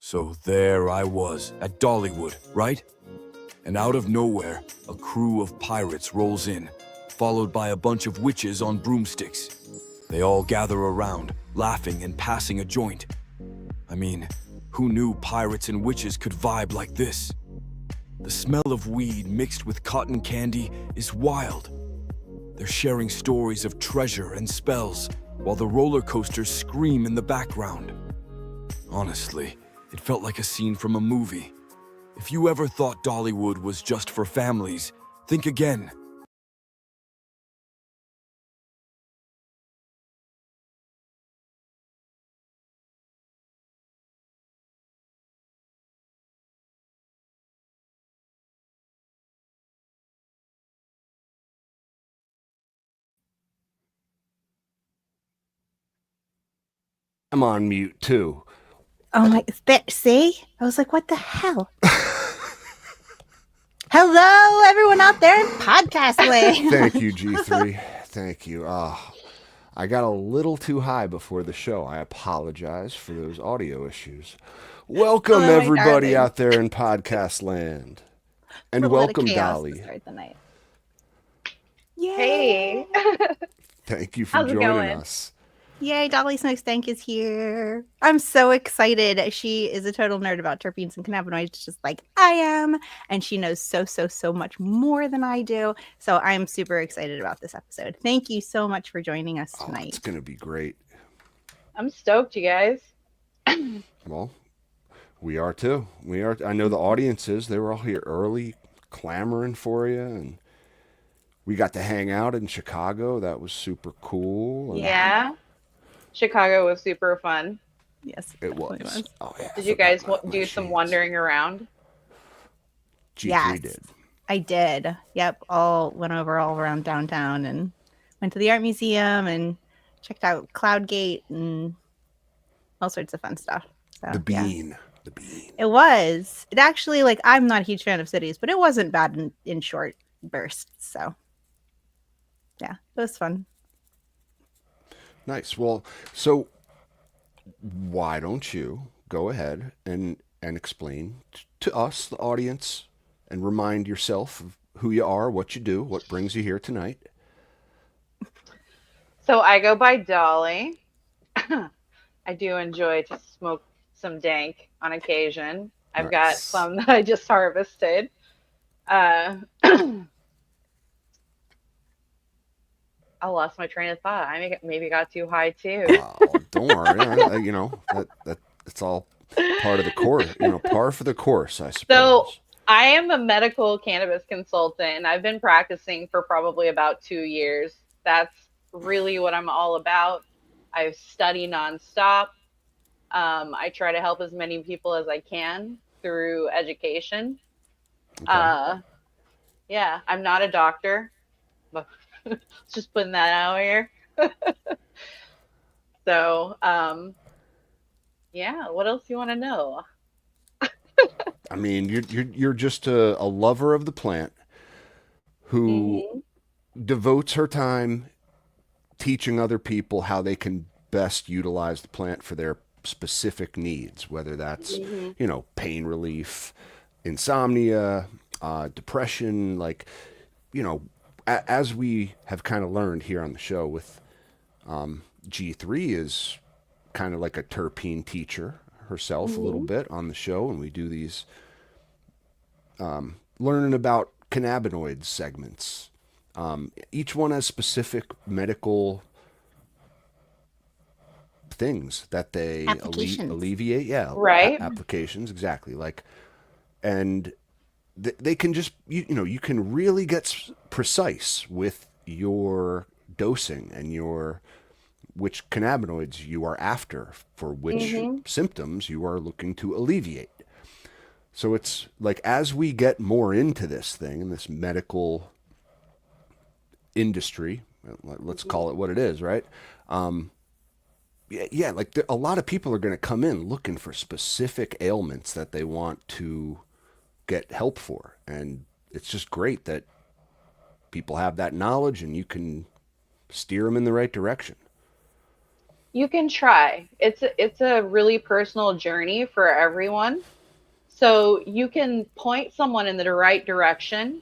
So there I was, at Dollywood, right? And out of nowhere, a crew of pirates rolls in, followed by a bunch of witches on broomsticks. They all gather around, laughing and passing a joint. I mean, who knew pirates and witches could vibe like this? The smell of weed mixed with cotton candy is wild. They're sharing stories of treasure and spells, while the roller coasters scream in the background. Honestly, it felt like a scene from a movie. If you ever thought Dollywood was just for families, think again. I'm on mute too. Oh my, see? I was like, what the hell? Hello, everyone out there in podcast land. Thank you, G3. Thank you. I got a little too high before the show. I apologize for those audio issues. Welcome, everybody darling. out there in podcast land. And welcome, Dolly. Start the night. Hey. Thank you for How's it joining going? us. Yay, DollySmokesDank is here. I'm so excited. She is a total nerd about terpenes and cannabinoids, just like I am. And she knows so much more than I do. So I'm super excited about this episode. Thank you so much for joining us tonight. It's going to be great. I'm stoked, you guys. Well, we are too. We are. I know the audience is. They were all here early, clamoring for you. And we got to hang out in Chicago. That was super cool. Yeah. Chicago was super fun. Yes, It was. Oh, yeah. Did you guys do some wandering around? G3 Yes. did. I did. Yep. Went over all around downtown and went to the art museum and checked out Cloudgate and all sorts of fun stuff. So, The bean. Yeah. The bean. It was. It actually, like, I'm not a huge fan of cities, but it wasn't bad in short bursts. So, yeah, it was fun. Nice. Well, so why don't you go ahead and explain to us, the audience, and remind yourself of who you are, what you do, what brings you here tonight. So I go by Dolly. I do enjoy to smoke some dank on occasion. I've got some that I just harvested. I lost my train of thought. I maybe got too high too. Don't worry. You know, it's all part of the course. You know, par for the course, I suppose. So I am a medical cannabis consultant, and I've been practicing for probably about 2 years. That's really what I'm all about. I study nonstop. I try to help as many people as I can through education. Okay. Yeah, I'm not a doctor, but just putting that out here. So, yeah, what else do you want to know? I mean, you're just a lover of the plant who devotes her time teaching other people how they can best utilize the plant for their specific needs, whether that's, you know, pain relief, insomnia, depression, like, you know, as we have kind of learned here on the show with G3 is kind of like a terpene teacher herself a little bit on the show, and we do these learning about cannabinoids segments. Each one has specific medical things that they alleviate. Yeah, right. Applications, exactly. Like, and they can just you know you can really get precise with your dosing and your which cannabinoids you are after for which symptoms you are looking to alleviate. So it's like as we get more into this thing, in this medical industry, let's call it what it is, right? Yeah, like a lot of people are going to come in looking for specific ailments that they want to get help for. And it's just great that people have that knowledge and you can steer them in the right direction. You can try. It's a really personal journey for everyone. So you can point someone in the right direction,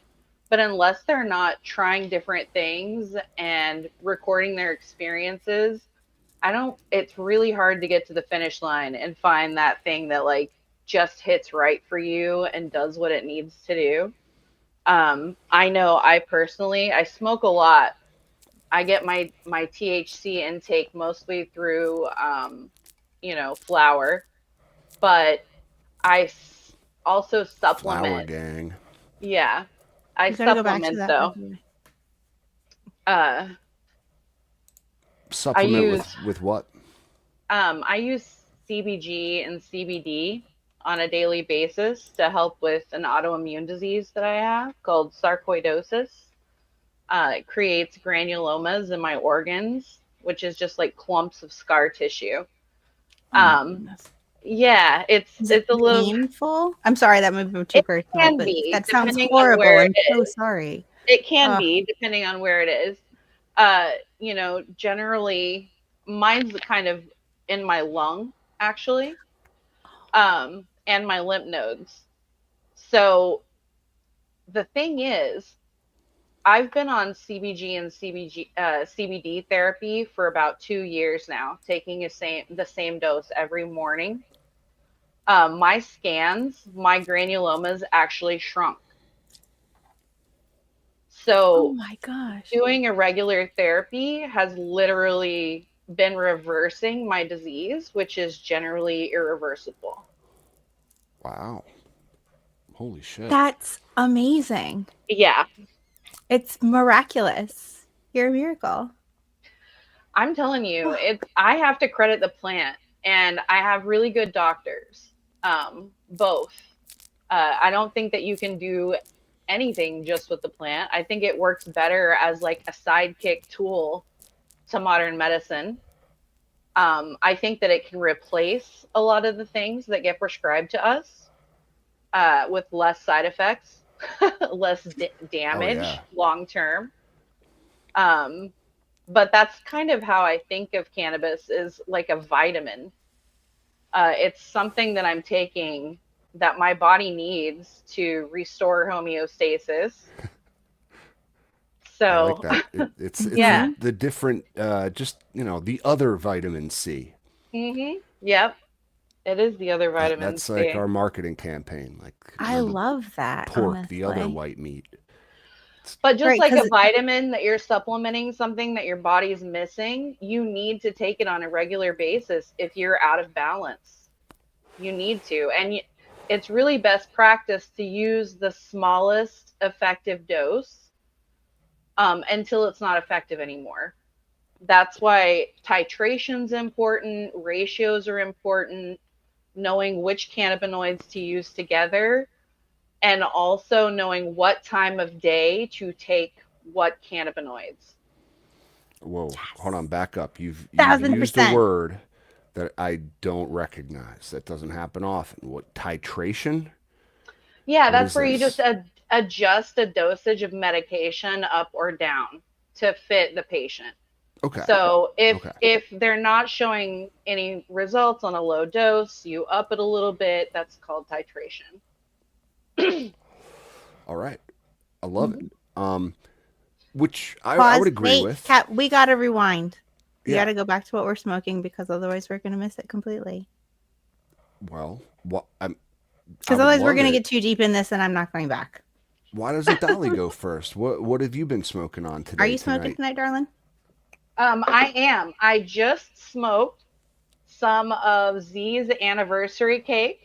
but unless they're not trying different things and recording their experiences, I don't, it's really hard to get to the finish line and find that thing that like just hits right for you and does what it needs to do. I know I personally, I smoke a lot. I get my THC intake mostly through, flower, but I also Flower supplement. gang. Yeah, I You gotta go back to supplement that, by though. the way. Uh, I Supplement use with what? I use CBG and CBD on a daily basis to help with an autoimmune disease that I have called sarcoidosis. It creates granulomas in my organs, which is just like clumps of scar tissue. Oh my Um, goodness. yeah, Is it it's a little. painful? I'm sorry, that might be too It personal, can but be that sounds depending on horrible. where I'm it so is. sorry. It can Oh, be depending on where it is. Generally, mine's kind of in my lung actually, and my lymph nodes. So the thing is, I've been on CBG and CBD therapy for about 2 years now, taking the same dose every morning. My scans, my granulomas actually shrunk. oh So my gosh. doing a regular therapy has literally been reversing my disease, which is generally irreversible. Wow. Holy shit. That's amazing. Yeah, It's miraculous. You're a miracle. I'm telling you, I have to credit the plant, and I have really good doctors. Both. I don't think that you can do anything just with the plant. I think it works better as like a sidekick tool to modern medicine. I think that it can replace a lot of the things that get prescribed to us with less side effects, less Oh yeah. damage long term. Um, but that's kind of how I think of cannabis is like a vitamin. It's something that I'm taking that my body needs to restore homeostasis. I like So, that. It's yeah. Mhm. the different just the other vitamin C. Yep. It is the other vitamin That's like C. our marketing campaign. Like I love that, pork, the other honestly. white meat. But just Right, like a because vitamin that you're supplementing something that your body's missing, you need to take it on a regular basis if you're out of balance. You need to. And it's really best practice to use the smallest effective dose until it's not effective anymore. That's why titration's important, ratios are important, knowing which cannabinoids to use together, and also knowing what time of day to take what cannabinoids. Whoa, hold on, back up. You've used a 1000%. word that I don't recognize. That doesn't happen often. What, titration? Yeah, What that's is where you just this? adjust a dosage of medication up or down to fit the patient. Okay. So Okay. if they're not showing any results on a low dose, you up it a little bit. That's called titration. All right. I love it. Mhm. Which I would Pause. agree Wait, with. Kat, we gotta rewind. We Yeah. gotta go back to what we're smoking because otherwise we're gonna miss it completely. Well, what I Because would otherwise we're love gonna it. get too deep in this and I'm not going back. Why doesn't Dolly go first? What have you been smoking on Are today you smoking tonight, darling? I am. I just smoked some of Z's anniversary cake.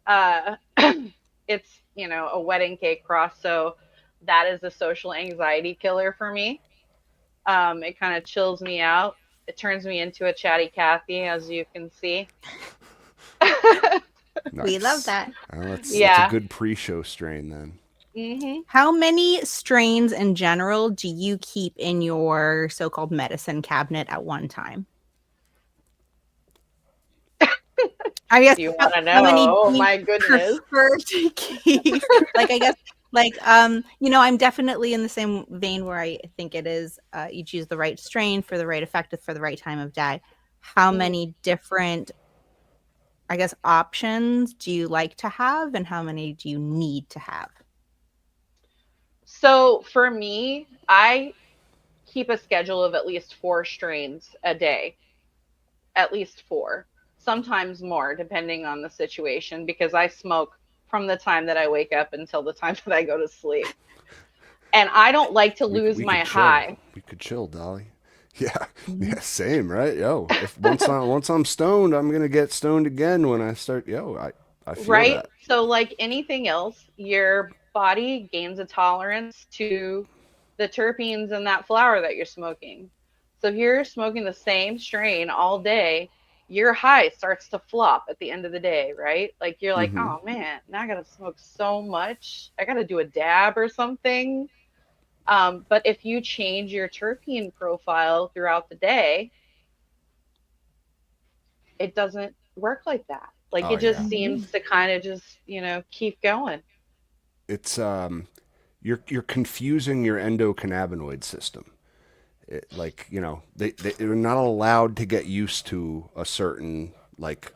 Uh, it's, a wedding cake cross, so that is a social anxiety killer for me. It kind of chills me out. It turns me into a chatty Cathy, as you can see. We love Nice. that. Well, that's a Yeah. good pre-show strain then. How many strains in general do you keep in your so-called medicine cabinet at one time? I guess Do you how, want to how many know? do Oh you my goodness. prefer to keep? Like, I guess, like, I'm definitely in the same vein where I think it is you choose the right strain for the right effect for the right time of day. how many different, I guess, options do you like to have and how many do you need to have? So for me, I keep a schedule of at least 4 strains a day, at least 4, sometimes more, depending on the situation, because I smoke from the time that I wake up until the time that I go to sleep. And I don't like to lose We my could chill. high. We could chill, Dolly. Yeah, Mhm. yeah, same, right? Yo, if once I'm stoned, I'm gonna get stoned again when I start. Yo, I feel Right? that. So, like anything else, your body gains a tolerance to the terpenes in that flower that you're smoking. So, if you're smoking the same strain all day, your high starts to flop at the end of the day, right? Like, you're like, Mm-hmm. oh man, now I gotta smoke so much. I gotta do a dab or something. But if you change your terpene profile throughout the day, it doesn't work like that. Like, Oh it just yeah, Mhm. seems to kind of just, keep going. it's you're confusing your endocannabinoid system. Like they're not allowed to get used to a certain like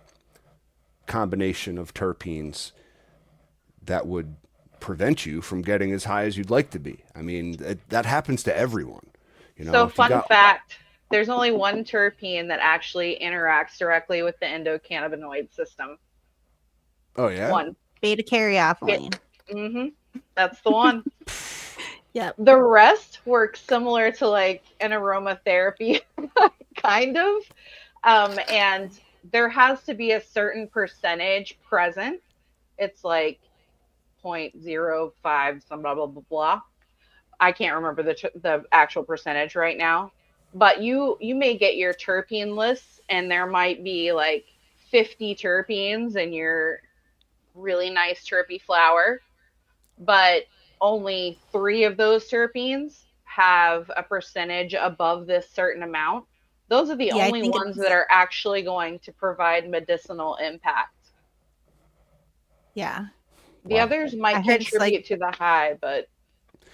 combination of terpenes that would prevent you from getting as high as you'd like to be. I mean, that happens to everyone. So, If you fun got fact, there's only one terpene that actually interacts directly with the endocannabinoid system. oh yeah, One. Beta It, caryophyllene. that's the one. Yep. The rest works similar to like an aromatherapy, kind of. And there has to be a certain percentage present. It's like 0.05, some blah, blah, blah, blah. I can't remember the actual percentage right now, but you may get your terpene lists and there might be like 50 terpenes in your really nice terpy flower, but only 3 of those terpenes have a percentage above this certain amount. Those are the Yeah, I only think ones that it's, are actually going to provide medicinal impact. yeah. The wow, others I might heard it's like contribute to the high, but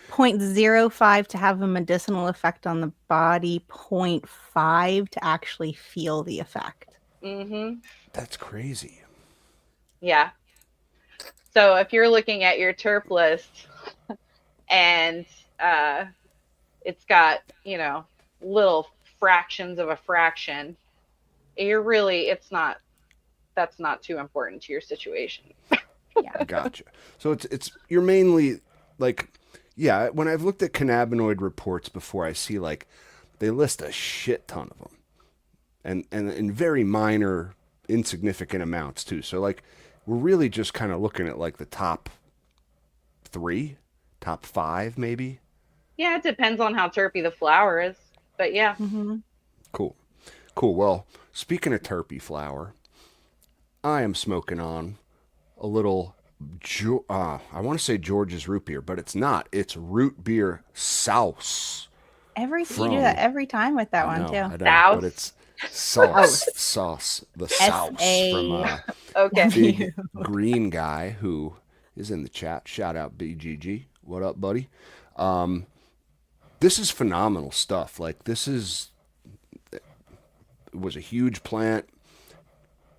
0.05 to have a medicinal effect on the body, zero point 0.5 to actually feel the effect. mhm. that's crazy. Yeah. So if you're looking at your terp list and uh, it's got, little fractions of a fraction, you're really, that's not too important to your situation. Yeah. Gotcha. So it's you're mainly like, yeah. When I've looked at cannabinoid reports before, I see like they list a shit ton of them, and in very minor, insignificant amounts too. So like, we're really just kind of looking at like the top 3, top 5 maybe. Yeah, it depends on how terpy the flower is. But yeah. Hmm. Cool, cool. Well, speaking of terpy flower, I am smoking on a little. I want to say George's root beer, but it's not. It's root beer sauce You do that from. every time with that one too. I know, but Souse. it's sauce, House. sauce, the S sauce from A Okay. big W. green guy who is in the chat. Shout out BGG. What up, buddy? This is phenomenal stuff. Like it was a huge plant,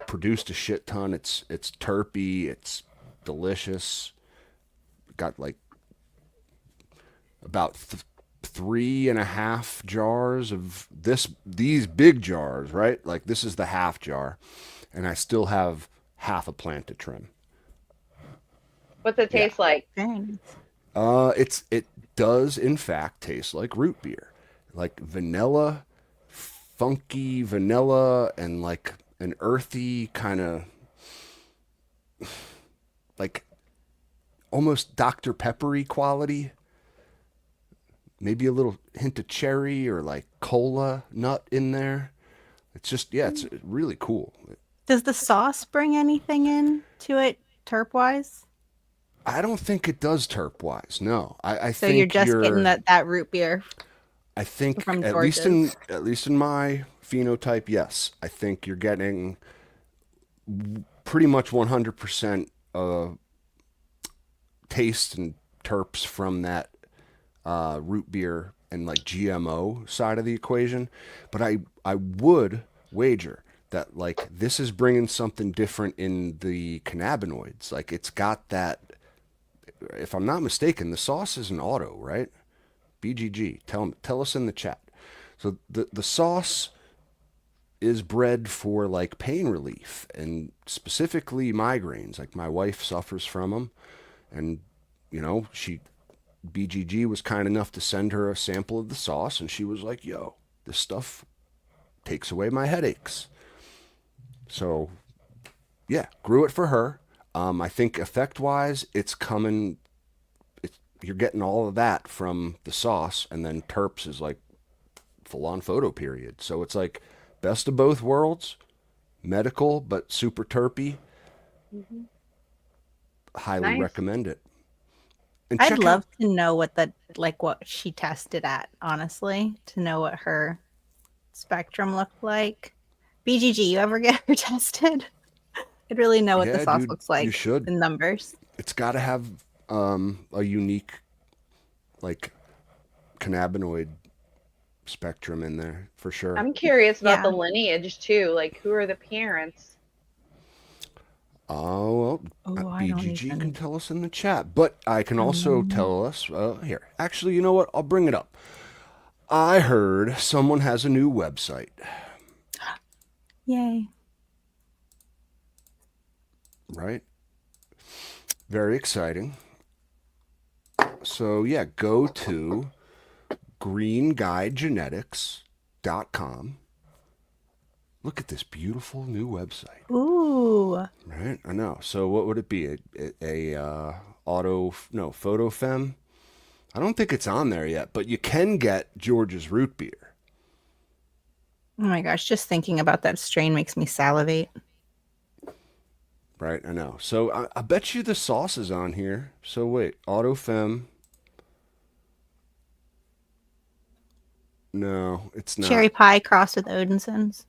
produced a shit ton. It's terpy. It's delicious. Got like about 3.5 jars of these big jars, right? Like this is the half jar, and I still have half a plant to trim. What's it Yeah. taste like? Very nice. It does in fact taste like root beer, like vanilla, funky vanilla, and like an earthy kind of like almost Dr. Peppery quality. Maybe a little hint of cherry or like cola nut in there. It's just yeah, it's really cool. Does the sauce bring anything in to it terp wise? I don't think it does terp wise. No, I So you're think just getting you're. that root beer I think from George's. at least in my phenotype, yes. I think you're getting pretty much 100% taste and terps from that root beer and like GMO side of the equation. But I would wager that like this is bringing something different in the cannabinoids. Like it's got that. If I'm not mistaken, the sauce is an auto, right? BGG. Tell us in the chat. So the sauce is bred for like pain relief and specifically migraines. Like my wife suffers from them, and you know BGG was kind enough to send her a sample of the sauce, and she was like, "Yo, this stuff takes away my headaches." So yeah, grew it for her. I think effect wise, it's coming. You're getting all of that from the sauce, and then terps is like full on photo period. So it's like best of both worlds, medical but super terpy. Mm-hmm. Highly recommend it. And I'd love to know what what she tested at, honestly, to know what her spectrum looked like. BGG, you ever get her tested? I'd really know what the sauce looks like. You should. In numbers. It's got to have a unique, like, cannabinoid spectrum in there for sure. I'm curious about the lineage too. Like, who are the parents? Oh, well, BGG can tell us in the chat, but I can also tell us here. Actually, you know what? I'll bring it up. I heard someone has a new website. Yay. Right? Very exciting. So, yeah, go to greenguidegenetics.com. Look at this beautiful new website. Ooh. Right? I know. So what would it be? A photo fem? I don't think it's on there yet, but you can get George's root beer. Oh my gosh, just thinking about that strain makes me salivate. Right, I know. So I bet you the sauce is on here. So wait, Autofem. No, it's not. Cherry pie crossed with Odinson's.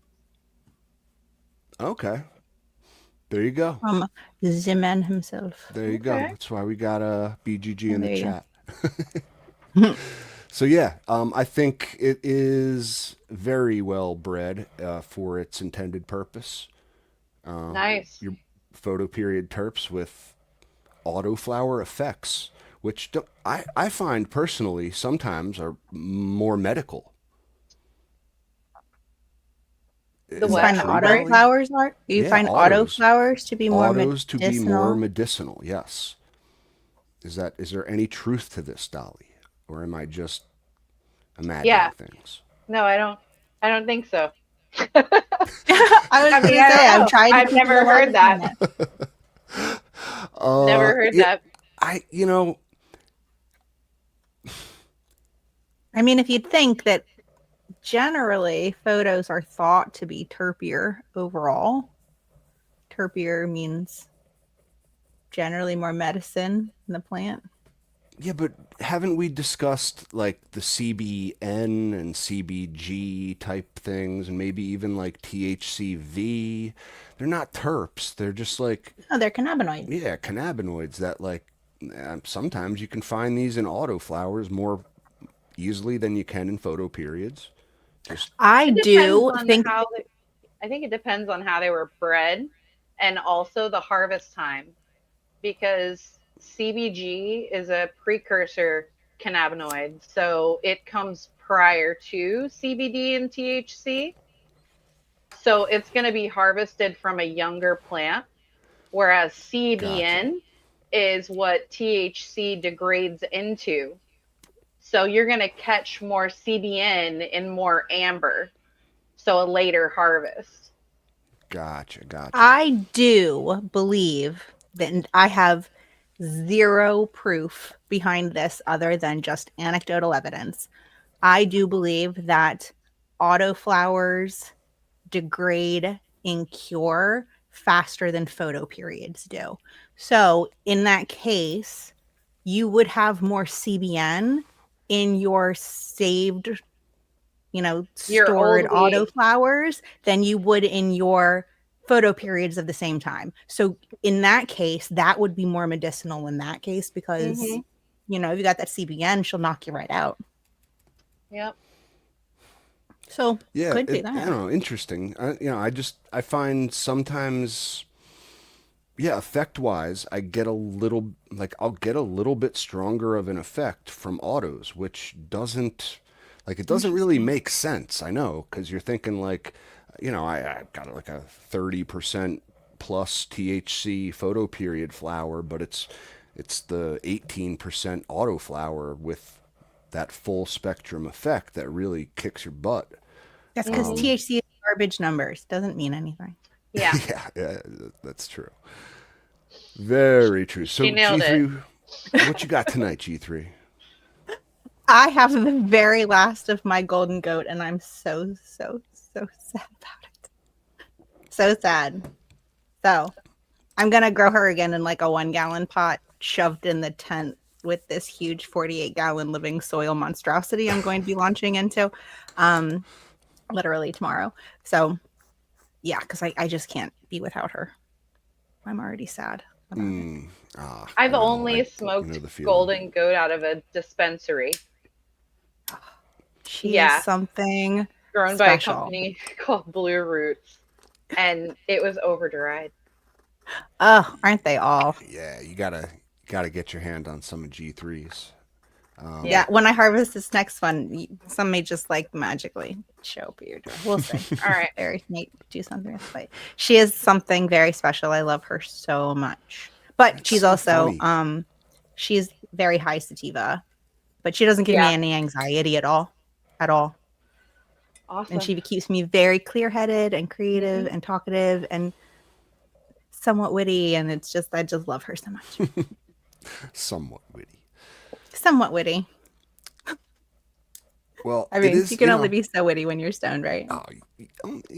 Okay. There you go. The man himself. There you go. That's why we got a BGG in the chat. So yeah, I think it is very well bred for its intended purpose. Nice. Your photo period terps with autoflower effects, which I find personally sometimes are more medical. You find autoflowers are? You find autoflowers to be more medicinal? Autos to be more medicinal, yes. Is there any truth to this, Dolly? Or am I just imagining things? No, I don't think so. I've never heard that. Never heard that. I mean, if you'd think that generally photos are thought to be terpier overall. Terpier means generally more medicine in the plant. Yeah, but haven't we discussed like the CBN and CBG type things and maybe even like THCV? They're not terps. They're just like... Oh, they're cannabinoids. Yeah, cannabinoids that like... sometimes you can find these in autoflowers more easily than you can in photo periods. I think it depends on how they were bred and also the harvest time, because CBG is a precursor cannabinoid, so it comes prior to CBD and THC. So it's going to be harvested from a younger plant, whereas CBN is what THC degrades into. So you're going to catch more CBN in more amber, so a later harvest. Gotcha. I do believe that I have zero proof behind this other than just anecdotal evidence. I do believe that autoflowers degrade and cure faster than photo periods do. So in that case, you would have more CBN in your saved, stored autoflowers than you would in your photo periods of the same time. So in that case, that would be more medicinal in that case because, if you got that CBN, she'll knock you right out. Yep. So Yeah, could be you that. know, interesting. I find sometimes, yeah, effect wise, I'll get a little bit stronger of an effect from autos, which it doesn't really Interesting. make sense. I know, because you're thinking like, I've got like a 30% plus THC photo period flower, but it's the 18% auto flower with that full spectrum effect that really kicks your butt. That's because Mhm. THC is garbage numbers. Doesn't mean anything. Yeah, Yeah, that's true. Very true. she So nailed it. G3, what you got tonight, G3? I have the very last of my golden goat, and I'm so sad about it. So sad. So I'm gonna grow her again in like a 1 gallon pot, shoved in the tent with this huge 48-gallon living soil monstrosity I'm going to be launching into, literally tomorrow. So yeah, because I just can't be without her. I'm already sad about it. I've I know. only I know smoked the feeling. golden goat out of a dispensary. She is Yeah, something grown by a special. company called Blue Roots, and it was over dried. Oh, aren't they all? Yeah, you gotta get your hand on some of G3's. Yeah, Yeah. when I harvest this next one, some may just like magically show up at your door. We'll see. All right. Very may do something with it. She is something very special. I love her so much. But That's she's so also funny. she's very high sativa, but she doesn't give me Yeah. any anxiety at all. At all. And Awesome. she keeps me very clear-headed and creative Mhm. and talkative and somewhat witty, and it's just I just love her so much. Somewhat witty. Somewhat witty. Well, I it mean, is, you can only be so witty when you're stoned, right?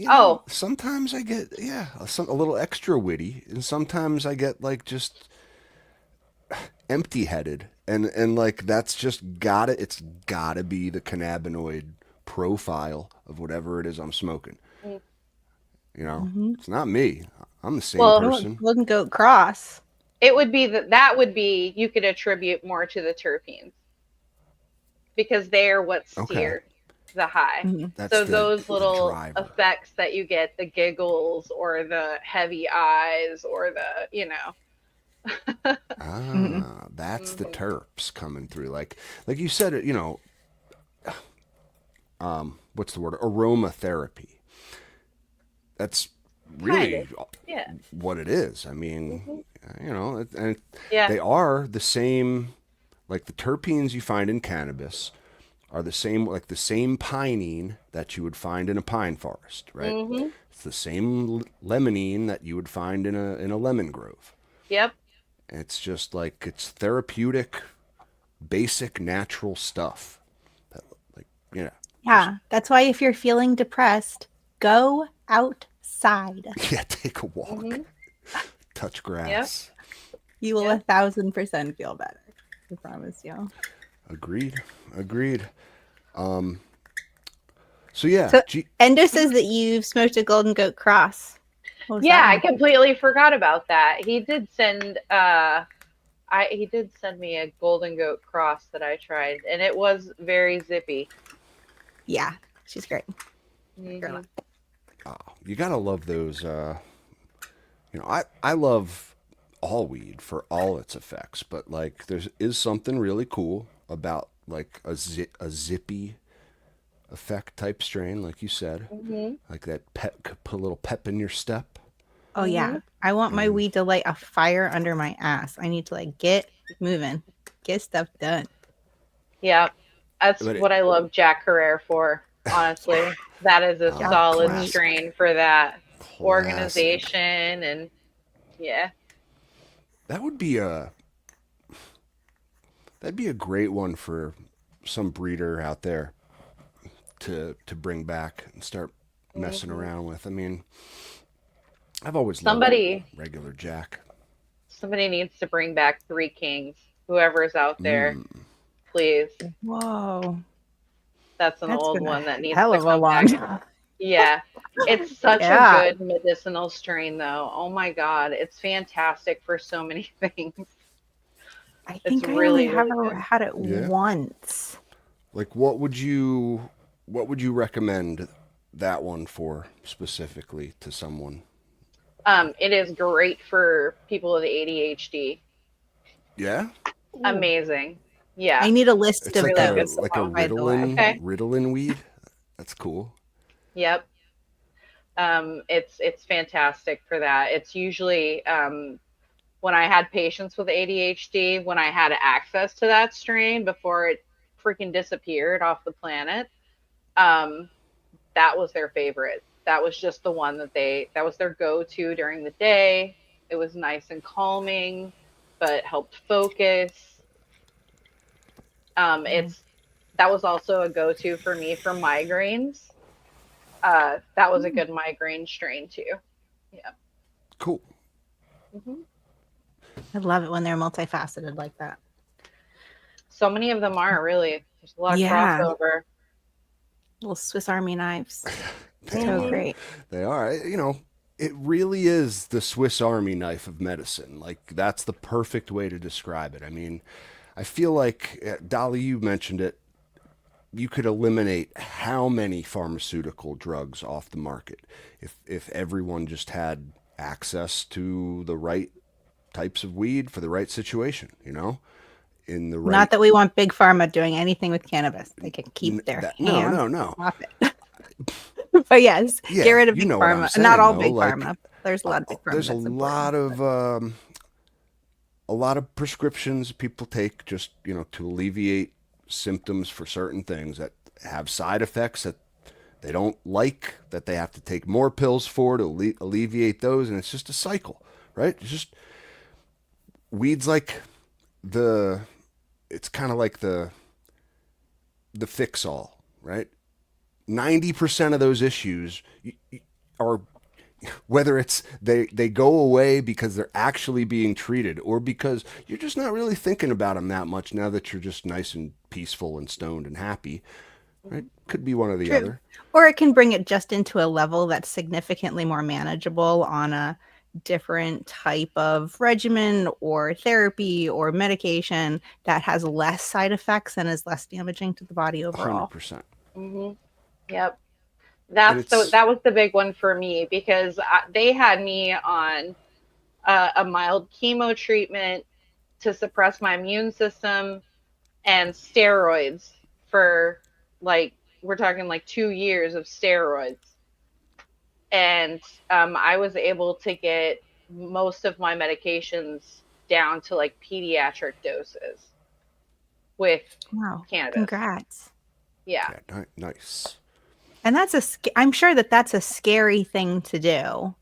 Oh, sometimes I get, a little extra witty, and sometimes I get like just empty-headed, and like that's just it's gotta be the cannabinoid profile of whatever it is I'm smoking. mm, Mm-hmm. It's not me. I'm the same well, Oh, person. Golden Goat Cross. it would be that would be you could attribute more to the terpenes because they're what Okay, steer the high. Mm-hmm. that's So those the little driver. effects that you get, the giggles or the heavy eyes or Mm-hmm. That's the Mhm. terps coming through. Like you said, what's the word? Aromatherapy. That's Kind of. really Yeah. what it is. I mean, Mhm. and Yeah. they are the same. Like the terpenes you find in cannabis are the same, like the same pinene that you would find in a pine forest, right? Mhm. It's the same limonene that you would find in a lemon grove. Yep. It's just like it's therapeutic, basic, natural stuff. That, like, just Yeah, that's why if you're feeling depressed, go outside. yeah, take a walk, Mhm. touch Yep. grass. You will Yep. 1,000% feel better. I promise you. Agreed, agreed. So yeah, So Endo says that you've smoked a Golden Goat Cross. What was Yeah, that I one? completely forgot about that. He did send me a golden goat cross that I tried, and it was very zippy. Yeah, she's great. Hmm. you gotta love those. I love all weed for all its effects, but like there is something really cool about like a zippy effect type strain, like you said, Hmm. like that put a little pep in your step. Oh Hmm. yeah. I want my And weed to light a fire under my ass. I need to like get moving, get stuff done. Yeah, that's but it, what I love Jack Herrera for. Honestly, that is a Jack solid Quaid. classic, strain for that classic. organization, and yeah. That would be a that'd be a great one for some breeder out there to bring back and start messing Hmm. around with. I mean, I've always loved Somebody, regular Jack. somebody needs to bring back Three Kings. Whoever's out there, please. Whoa. That's an That's old been a one that needs hell to of a come long back. time. Yeah. It's such a Yeah. good medicinal strain, though. Oh my God. It's fantastic for so many things. I It's think I only really, have really good. had it Yeah. once. Like, what would you what would you recommend that one for specifically to someone? It is great for people with ADHD. Yeah, Amazing. Yeah. I need a list it's of like Really a good those, like a smoke. by the way. Okay. Ritalin weed. That's cool. Yep. It's fantastic for that. It's usually when I had patients with ADHD, when I had access to that strain before it freaking disappeared off the planet, um, that was their favorite. That was just the one that was their go-to during the day. It was nice and calming, but helped focus. It's that was also a go-to for me for migraines. That was a good migraine strain too. Yeah. Cool. Hmm. I love it when they're multifaceted like that. So many of them are really. There's a lot of Yeah. crossover. Little Swiss Army knives. They So are. great. They are. You know, it really is the Swiss Army knife of medicine. Like, that's the perfect way to describe it. I mean, I feel like, Dolly, you mentioned it, you could eliminate how many pharmaceutical drugs off the market if everyone just had access to the right types of weed for the right situation, you know? In the right Not that we want big pharma doing anything with cannabis. They can keep their no, hands no. off it. But yes, Yeah, get rid of you big know what I'm pharma. saying, Not all though. big Like, pharma. There's a lot of big pharma there's that's important. a lot of prescriptions people take just, you know, to alleviate symptoms for certain things that have side effects that they don't like, that they have to take more pills for to alleviate those, and it's just a cycle, right? It's just weeds like the it's kind of like the fix all, right? 90% of those issues are, whether it's they go away because they're actually being treated or because you're just not really thinking about them that much now that you're just nice and peaceful and stoned and happy, right? Could be one or the True. other. Or it can bring it just into a level that's significantly more manageable on a different type of regimen or therapy or medication that has less side effects and is less damaging to the body overall. 100%. Hmm. Yep. And it's That was the big one for me because they had me on a mild chemo treatment to suppress my immune system and steroids for like we're talking like 2 years of steroids, and I was able to get most of my medications down to like pediatric doses with Wow. cannabis. Congrats. Yeah. nice. And I'm sure that that's a scary thing to do.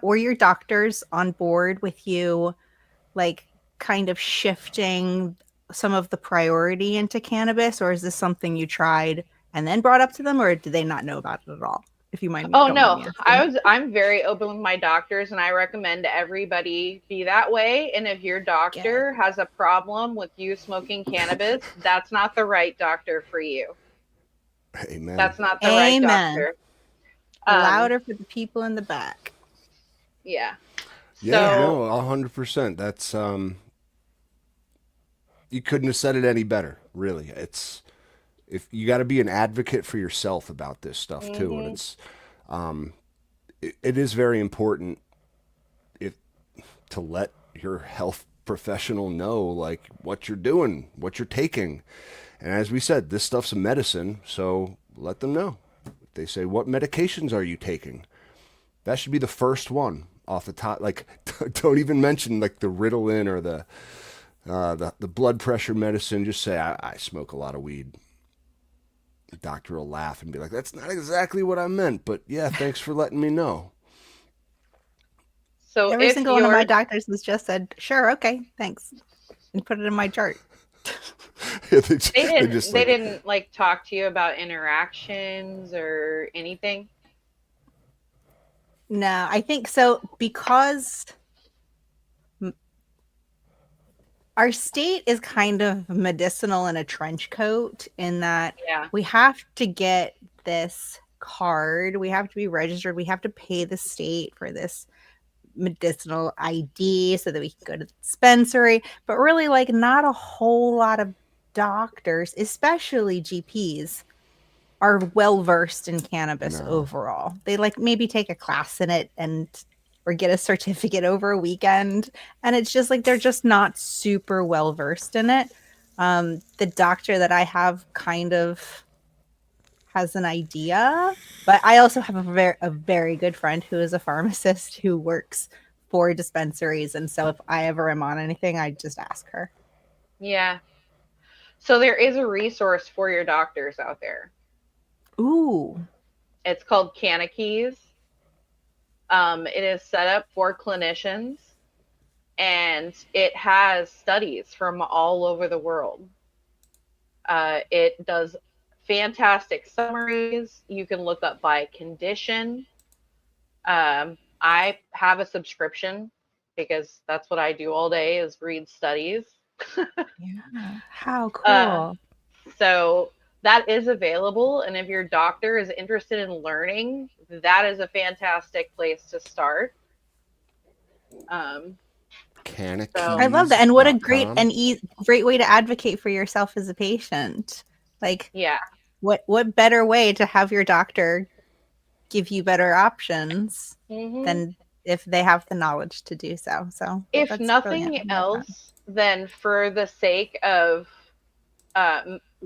Were your doctors on board with you, like kind of shifting some of the priority into cannabis, or is this something you tried and then brought up to them, or did they not know about it at all? If you mind me. Oh Don't mind no, me asking. I'm very open with my doctors, and I recommend everybody be that way. And if your doctor has a problem with you smoking cannabis, that's not the right doctor for you. Amen. That's not the right Amen. doctor. Louder for the people in the back. Yeah. Yeah, So no, 100%. That's you couldn't have said it any better, really. It's if you got to be an advocate for yourself about this stuff too, and it's it is very important if to let your health professional know like what you're doing, what you're taking. And as we said, this stuff's a medicine, so let them know. If they say, "What medications are you taking?" That should be the first one off the top. Like, don't even mention like the Ritalin or the blood pressure medicine. Just say, I smoke a lot of weed. The doctor will laugh and be like, "That's not exactly what I meant, but yeah, thanks for letting me know." so Every if single one of my you're doctors has just said, "Sure, okay, thanks," and put it in my chart. they they didn't like talk to you about interactions or anything. No, I think so because our state is kind of medicinal in a trench coat in that Yeah. we have to get this card, we have to be registered, we have to pay the state for this medicinal ID so that we can go to the dispensary. But really, like, not a whole lot of doctors, especially GPs, are well versed in cannabis No. overall. They like maybe take a class in it and or get a certificate over a weekend, and it's just like they're just not super well versed in it. The doctor that I have kind of has an idea, but I also have a very good friend who is a pharmacist who works for dispensaries, and so if I ever am on anything, I just ask her. Yeah. So there is a resource for your doctors out there. Ooh. It's called Cannabis. It is set up for clinicians, and it has studies from all over the world. It does fantastic summaries. You can look up by condition. I have a subscription because that's what I do all day is read studies. Yeah. How Uh, cool. so that is available, and if your doctor is interested in learning, that is a fantastic place to start. Um, so I love that. And what a Canakeys.com. great way to advocate for yourself as a patient. Like yeah, what better way to have your doctor give you better options hmm than if they have the knowledge to do so. So if that's brilliant. nothing I love that. else, then for the sake of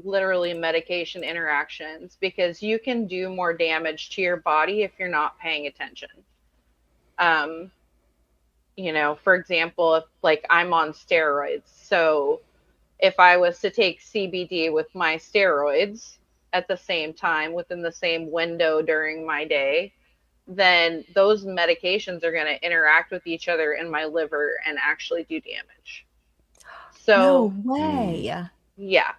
literally medication interactions, because you can do more damage to your body if you're not paying attention. Um, for example, if like I'm on steroids, so if I was to take CBD with my steroids at the same time within the same window during my day, then those medications are going to interact with each other in my liver and actually do damage. No So, way. yeah.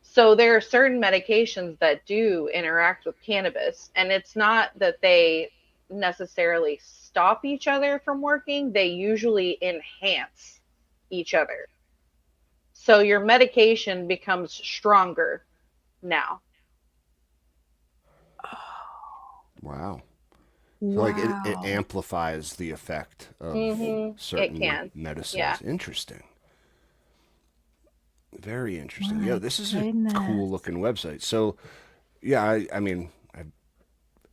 So there are certain medications that do interact with cannabis, and it's not that they necessarily stop each other from working, they usually enhance each other. So your medication becomes stronger now. Wow. So like it Wow. amplifies the effect of It certain can. Yeah. medicines. Interesting. Very interesting. Yeah, My this is a cool goodness. looking website. So yeah, I mean, I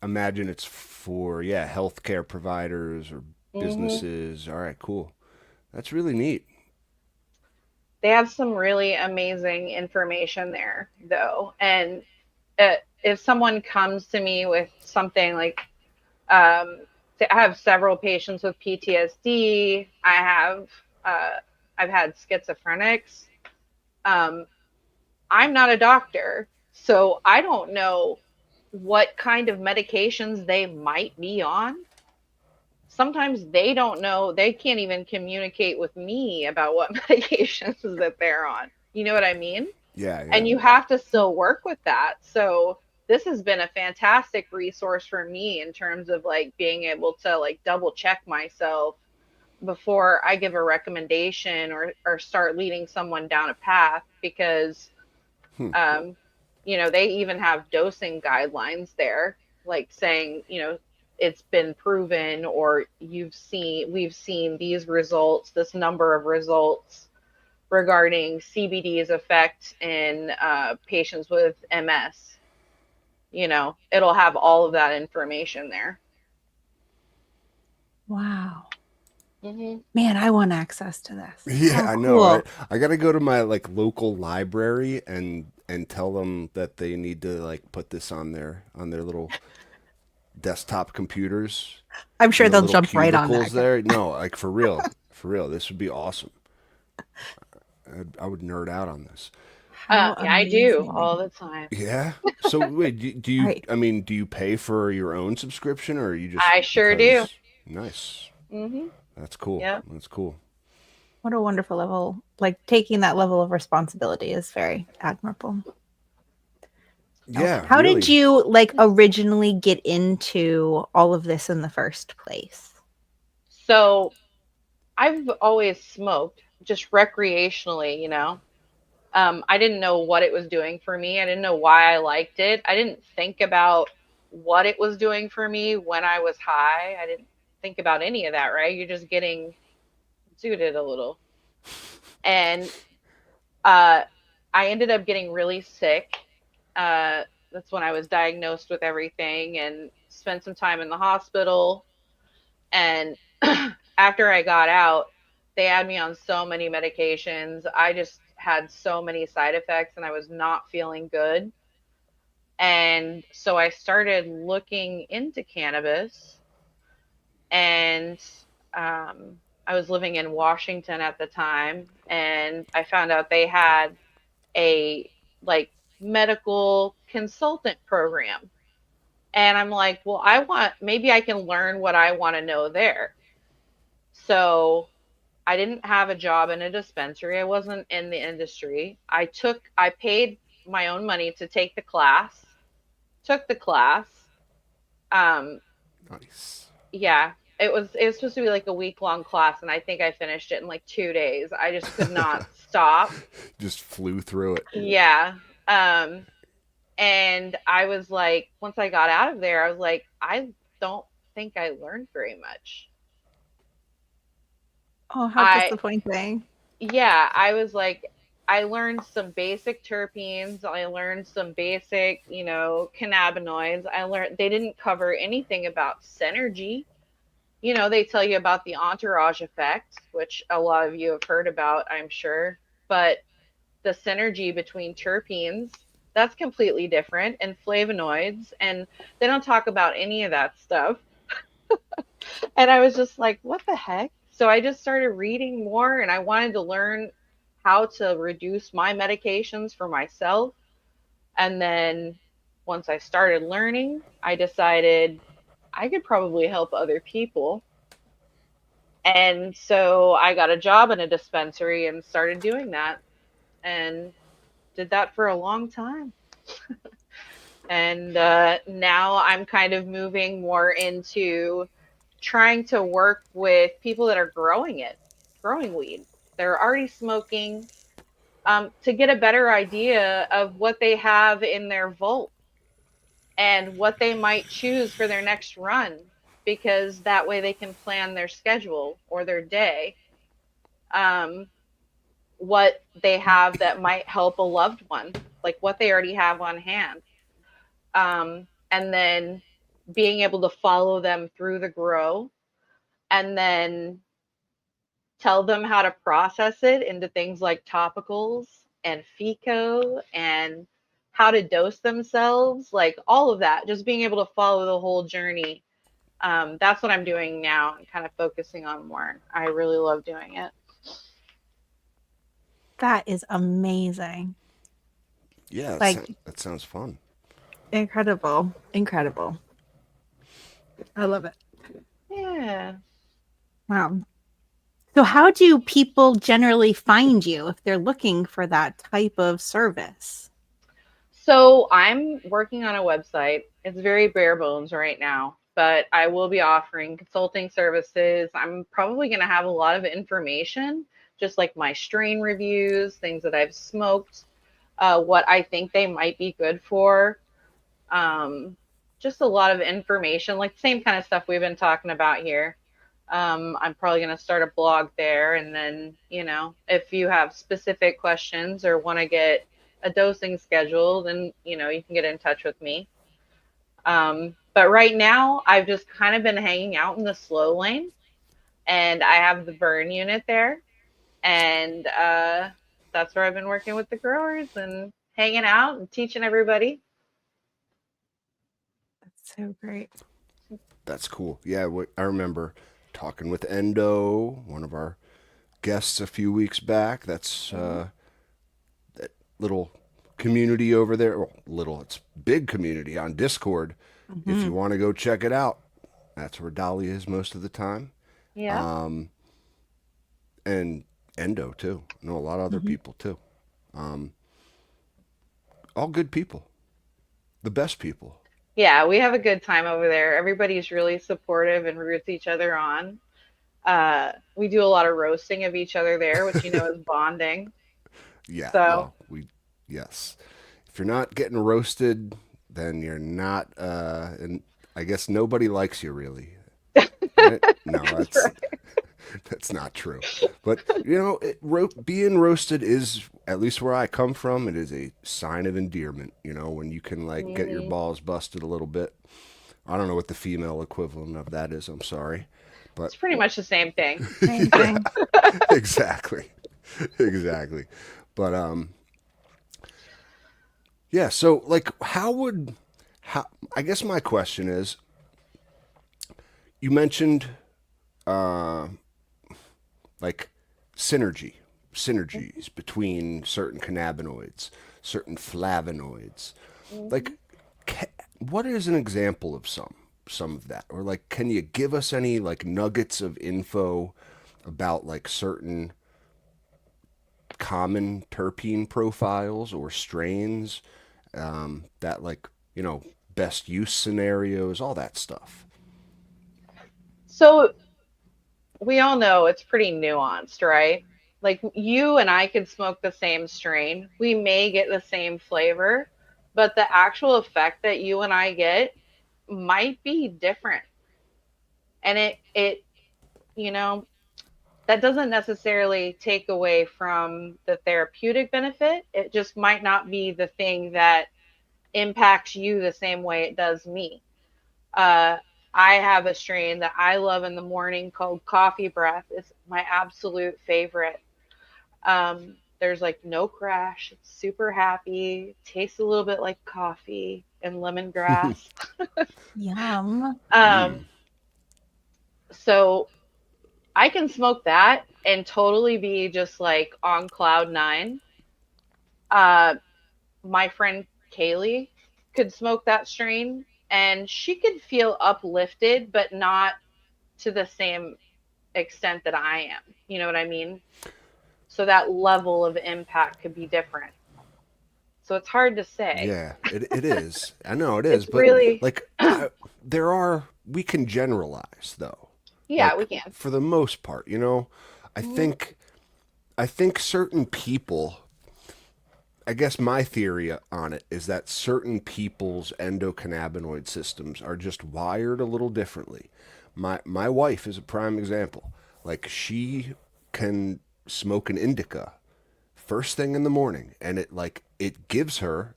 imagine it's for healthcare providers or hmm businesses. All right, cool. That's really neat. They have some really amazing information there, though. And if someone comes to me with something like, um, I have several patients with PTSD. Uh, I've had schizophrenics. Um, I'm not a doctor, so I don't know what kind of medications they might be on. Sometimes they don't know, they can't even communicate with me about what medications that they're on. You know what I mean? Yeah, And yeah. you have to still work with that. So this has been a fantastic resource for me in terms of like being able to like double check myself before I give a recommendation or start leading someone down a path, because Hmm. um, they even have dosing guidelines there, like saying, it's been proven, or we've seen these results, this number of results regarding CBD's effect in patients with MS. It'll have all of that information there. Wow. hmm Man, I want access to this. Yeah, How I know, right? cool. I got to go to my like local library and tell them that they need to like put this on their little desktop computers I'm in sure the they'll little jump right on cubicles that. there. No, like for real. For real. This would be awesome. I would nerd out on this. How Yeah, I do all amazing. the time. Yeah. So wait, do All you? right. I mean, do you pay for your own subscription, or are you just I sure do. because? Nice. hmm That's cool. Yep. That's cool. What a wonderful level. Like taking that level of responsibility is very admirable. So, Yeah, how did really. you like originally get into all of this in the first place? So I've always smoked just recreationally. I didn't know what it was doing for me. I didn't know why I liked it. I didn't think about what it was doing for me when I was high. I didn't think about any of that, right? You're just getting zooted a little. And uh, I ended up getting really sick. Uh, That's when I was diagnosed with everything and spent some time in the hospital. And after I got out, they had me on so many medications. I just had so many side effects and I was not feeling good. And so I started looking into cannabis, and I was living in Washington at the time, and I found out they had a like medical consultant program. And I'm like, well, maybe I can learn what I want to know there. So I didn't have a job in a dispensary. I wasn't in the industry. I paid my own money to take the class, took the class. Um, Nice. yeah, it was supposed to be like a week long class, and I think I finished it in like 2 days. I just could not stop. Just flew through it. Yeah. Um, and I was like, once I got out of there, I was like, I don't think I learned very much. Oh, how I disappointing. Yeah, I was like, I learned some basic terpenes. I learned some basic, cannabinoids. They didn't cover anything about synergy. They tell you about the entourage effect, which a lot of you have heard about, I'm sure. But the synergy between terpenes, that's completely different, and flavonoids. And they don't talk about any of that stuff. And I was just like, what the heck? So I just started reading more, and I wanted to learn how to reduce my medications for myself. And then once I started learning, I decided I could probably help other people. And so I got a job in a dispensary and started doing that, and did that for a long time. And now I'm kind of moving more into trying to work with people that are growing weed. They're already smoking, to get a better idea of what they have in their vault and what they might choose for their next run, because that way they can plan their schedule or their day. Um, what they have that might help a loved one, like what they already have on hand. And then being able to follow them through the grow, and then tell them how to process it into things like topicals and FICO, and how to dose themselves, like all of that, just being able to follow the whole journey. That's what I'm doing now and kind of focusing on more. I really love doing it. That is amazing. Yeah, Like, that sounds fun. incredible. Incredible. I love it. Yeah. Wow. So how do people generally find you if they're looking for that type of service? So I'm working on a website. It's very bare bones right now, but I will be offering consulting services. I'm probably going to have a lot of information, just like my strain reviews, things that I've smoked, what I think they might be good for. Um, just a lot of information, like the same kind of stuff we've been talking about here. I'm probably going to start a blog there. And then, if you have specific questions or want to get a dosing schedule, then, you can get in touch with me. But right now, I've just kind of been hanging out in the slow lane, and I have the burn unit there. And that's where I've been working with the growers and hanging out and teaching everybody. That's so great. That's cool. Yeah, I remember talking with Endo, one of our guests a few weeks back. That's that little community over there. Well, little, it's big community on Discord. If you want to go check it out, that's where Dolly is most of the time. Yeah. And Endo too. I know a lot of other people too. All good people, the best people. Yeah, we have a good time over there. Everybody's really supportive and roots each other on. We do a lot of roasting of each other there, which is bonding. Yeah. So Well, yes. If you're not getting roasted, then you're not. And I guess nobody likes you really. Right? No, that's right. That's not true. But you know, being roasted is, at least where I come from, it is a sign of endearment. You know, when you can like get your Hmm. balls busted a little bit. I don't know what the female equivalent of that is. I'm sorry, but It's pretty much the same thing. Same yeah, thing. exactly, exactly. But yeah. So like, how? I guess my question is, you mentioned uh like synergies between certain cannabinoids, certain flavonoids. Like, Hmm. what is an example of some of that? Or like, can you give us any like nuggets of info about like certain common terpene profiles or strains, that like, you know, best use scenarios, all that stuff? So we all know it's pretty nuanced, right? Like you and I could smoke the same strain. We may get the same flavor, but the actual effect that you and I get might be different. And it you know, that doesn't necessarily take away from the therapeutic benefit. It just might not be the thing that impacts you the same way it does me. Uh, I have a strain that I love in the morning called Coffee Breath. It's my absolute favorite. There's like no crash. It's super happy. Tastes a little bit like coffee and lemongrass. Yum. Um, so I can smoke that and totally be just like on cloud nine. Uh, my friend Kaylee could smoke that strain and she could feel uplifted, but not to the same extent that I am. You know what I mean? So that level of impact could be different. So it's hard to say. Yeah, it is. I know it is, It's but really, like we can generalize though. yeah, we Like can. for the most part, you know, I Hmm. think I think certain people, I guess my theory on it is that certain people's endocannabinoid systems are just wired a little differently. My wife is a prime example. Like she can smoke an indica first thing in the morning, and it gives her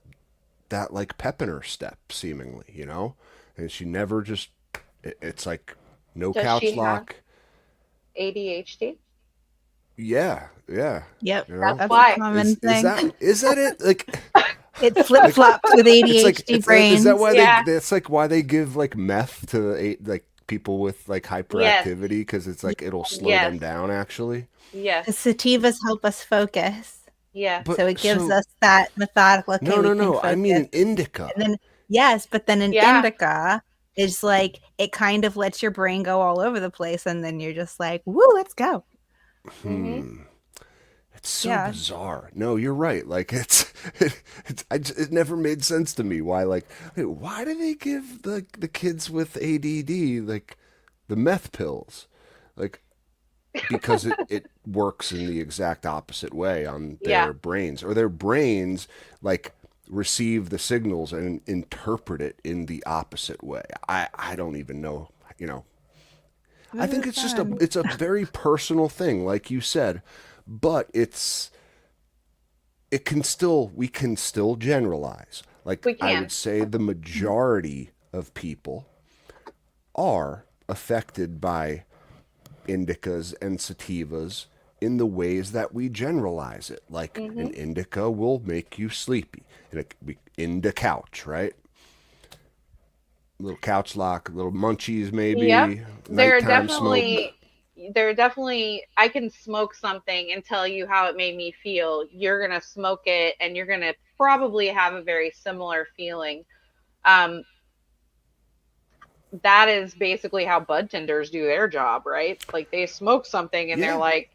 that like pep in her step seemingly, you know, and she never just it's like no Does couch she have lock. ADHD? Yeah, yeah, Yep. you know. That's That's a why. common thing. Is that it? Like It flip like flops with it's like ADHD it's is that brains. why Yeah. that's like why they give like meth to like people with like Yes. hyperactivity, because it's Yeah. like it'll slow Yes. them down actually. Yes. The sativas help us focus. Yes. But So it gives so us that methodical, okay, no we no can no, I mean focus. an indica. And then, yes, but then an Yeah. indica is like, it kind of lets your brain go all over the place. And then you're just like, woo, let's go. Hmm. Hmm. It's so Yeah. bizarre. No, you're right. Like it never made sense to me why like wait, why do they give the kids with ADD like the meth pills? Like because it works in the exact opposite way on Yeah. their brains, or their brains like receive the signals and interpret it in the opposite way. I don't even know, you know. I think Really it's just fun. it's a very personal thing, like you said, but we can still generalize. Like We I can. would say the majority of people are affected by indicas and sativas in the ways that we generalize it. Like an Hmm. indica will make you sleepy. And it could be indica couch, right? Little couch lock, little munchies Yep. maybe, There are nighttime smoke. definitely there are definitely I can smoke something and tell you how it made me feel. You're gonna smoke it and you're gonna probably have a very similar feeling. Um, that is basically how bud tenders do their job, right? Like they smoke something and they're Yeah, like,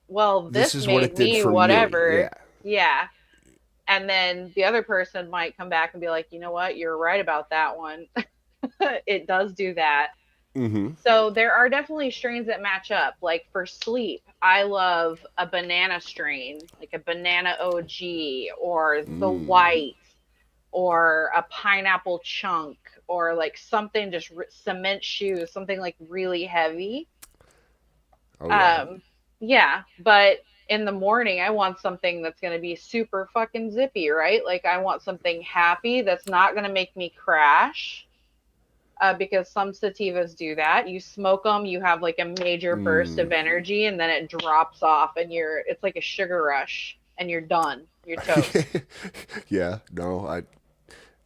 well, this this is what made it did me for me. whatever. Yeah. Yeah. And then the other person might come back and be like, you know what, you're right about that one. It does do that. Mm-hmm. So there are definitely strains that match up. Like for sleep, I love a banana strain, like a banana OG or the Mm. white or a pineapple chunk or like something just cement shoes, something like really heavy. Oh yeah. Yeah, but in the morning, I want something that's going to be super fucking zippy, right? Like, I want something happy that's not going to make me crash. Because some sativas do that. You smoke them, you have like a major burst of energy, and then it drops off, and it's like a sugar rush, and you're done. You're toast. Yeah, no, I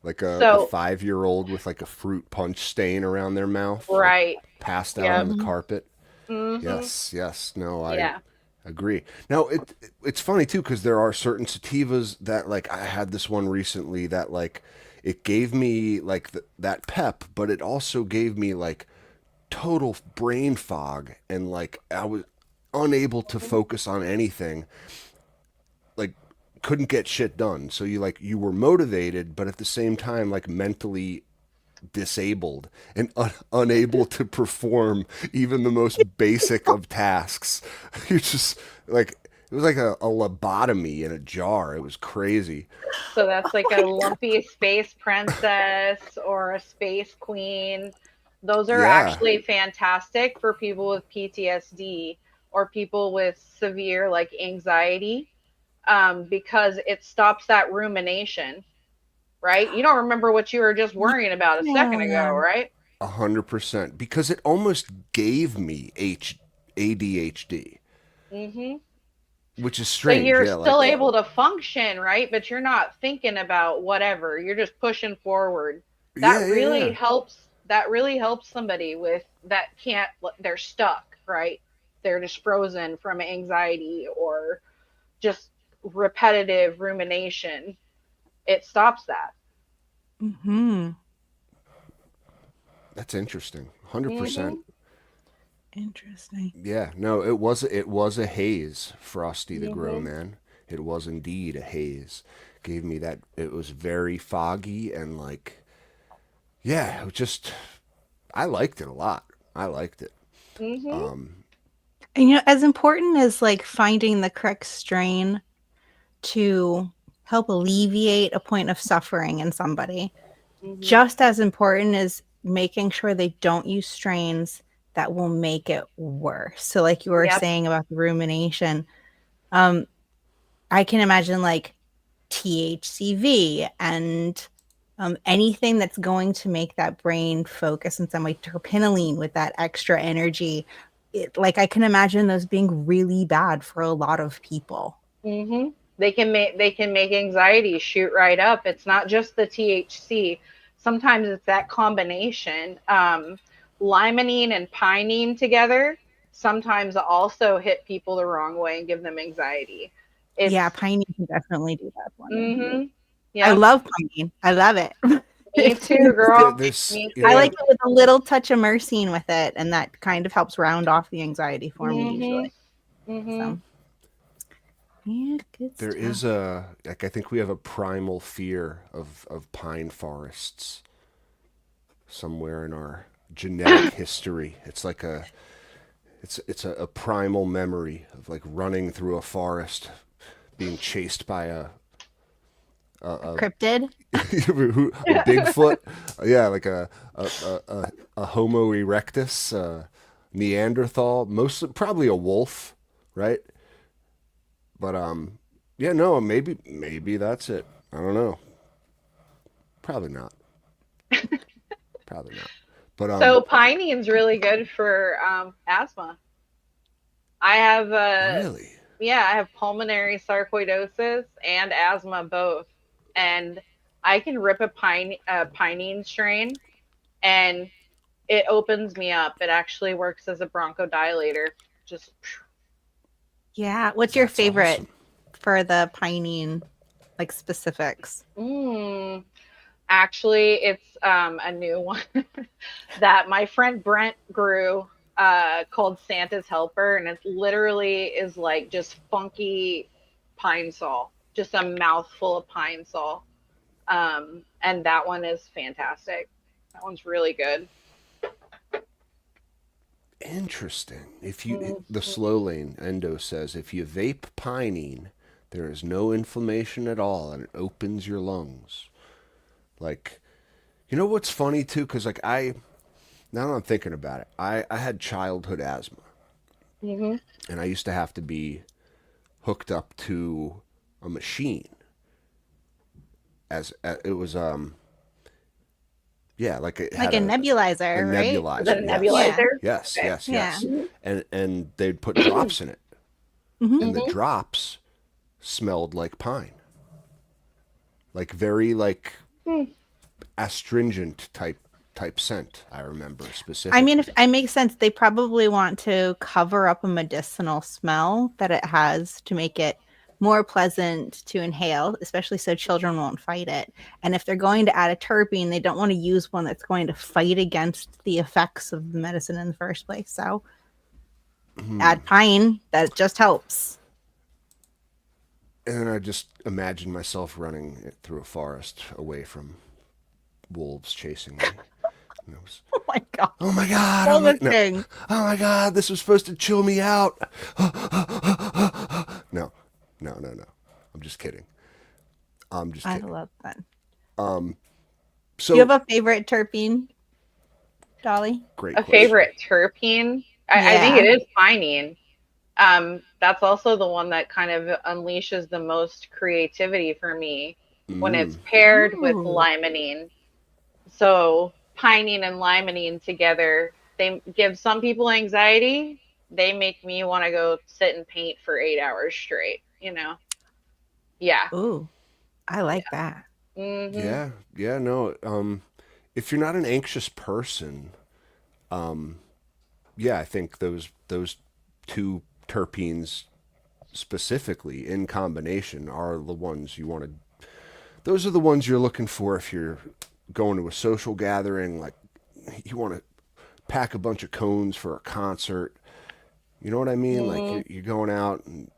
like a So, 5-year-old with like a fruit punch stain around their mouth, like right. passed out on Yep. the Mhm. carpet. Hmm. Yes, yes. No, I Yeah. agree. Now it's funny too because there are certain sativas that like I had this one recently that like it gave me like that pep, but it also gave me like total brain fog and like I was unable to focus on anything. Like couldn't get shit done. So you were motivated, but at the same time like mentally disabled and unable to perform even the most basic of tasks. You're just like it was like a lobotomy in a jar. It was crazy. So that's like a lumpy space princess or a space queen. Those are Yeah, actually fantastic for people with PTSD or people with severe like anxiety, because it stops that rumination, right? You don't remember what you were just worrying about a second ago, Yeah. right? 100%. Because it almost gave me ADHD, Hmm. which is So strange. you're Yeah, like still able to function, right? But you're not thinking about whatever. You're just pushing forward. yeah, yeah, yeah. That really helps somebody with that can't, they're stuck, right? They're just frozen from anxiety or just repetitive rumination. It stops that. Hmm. That's interesting. 100%. Mhm. Interesting. Yeah, no, it was a haze, Frosty the Grow Mhm. Man. It was indeed a haze. Gave me that. It was very foggy and like, yeah, it just I liked it a lot. I liked it. Mhm. And as important as like finding the correct strain to help alleviate a point of suffering in somebody, Mhm. just as important is making sure they don't use strains that will make it worse. So, like you were Yep. saying about the rumination, um, I can imagine like THCV and anything that's going to make that brain focus in some way, terpenylene with that extra energy. Like I can imagine those being really bad for a lot of people. Mhm. They can make anxiety shoot right up. It's not just the THC. Sometimes it's that combination. Limonene and pinene together sometimes also hit people the wrong way and give them anxiety. Yeah, It's pinene can definitely do that for me. mhm. I Yep. love pinene. I love it. Me It too, tastes There, good. girl. there's Me I yeah, like too. it with a little touch of myrcene with it, and that kind of helps round off the anxiety for me Mhm. usually. Mhm. So, yeah, good there is stuff. a like I think we have a primal fear of pine forests somewhere in our genetic history. It's like a primal memory of like running through a forest, being chased by a Cryptid? a Bigfoot, yeah, like a Homo erectus, Neanderthal, most probably a wolf, right? But yeah, no, maybe that's it. I don't know. Probably not. Probably not. But So pinene's really good for asthma. I have really, yeah, I have pulmonary sarcoidosis and asthma both, and I can rip a pinene strain, and it opens me up. It actually works as a bronchodilator. Just Yeah. What's your that's favorite awesome. for the pinene, like specifics? mm, actually, it's a new one that my friend Brent grew, called Santa's Helper, and it literally is like just funky pine sol, just a mouthful of pine sol. And that one is fantastic. That one's really good. Interesting. If you the Mhm. slow lane endo says if you vape pinene, there is no inflammation at all, and it opens your lungs. Like, you know what's funny too? Because like now that I'm thinking about it, I had childhood asthma, Hmm. and I used to have to be hooked up to a machine. As it was, yeah, like it Like had a a nebulizer, right? Is that nebulizer. a Yes, Yeah. nebulizer? yes, Okay. yes, Yeah. yes. And they'd put drops in it, Hmm. and the drops smelled like pine, like very like Hmm. astringent type scent. I remember I specifically. mean, if it makes sense, they probably want to cover up a medicinal smell that it has to make it more pleasant to inhale, especially so children won't fight it. And if they're going to add a terpene, they don't want to use one that's going to fight against the effects of the medicine in the first place. So add pine, that just helps. And I just imagine myself running through a forest away from wolves chasing me. And I was, Oh my God. oh my god! All the thing. Oh my god! This was supposed to chill me out. No, no, no, no. I'm just kidding. I'm just I kidding. love that. So Do you have a favorite terpene, Dolly? great A question. favorite terpene? I think Yeah. it is pinene. That's also the one that kind of unleashes the most creativity for me when it's paired with Ooh. limonene. So pinene and limonene together, they give some people anxiety. They make me want to go sit and paint for 8 hours straight. Yeah. Ooh, I like that. Hmm. Yeah, yeah, no. If you're not an anxious person, yeah, I think those two terpenes specifically in combination are the ones you want to. Those are the ones you're looking for if you're going to a social gathering. Like you want to pack a bunch of cones for a concert. You know what I mean? Like you're going out and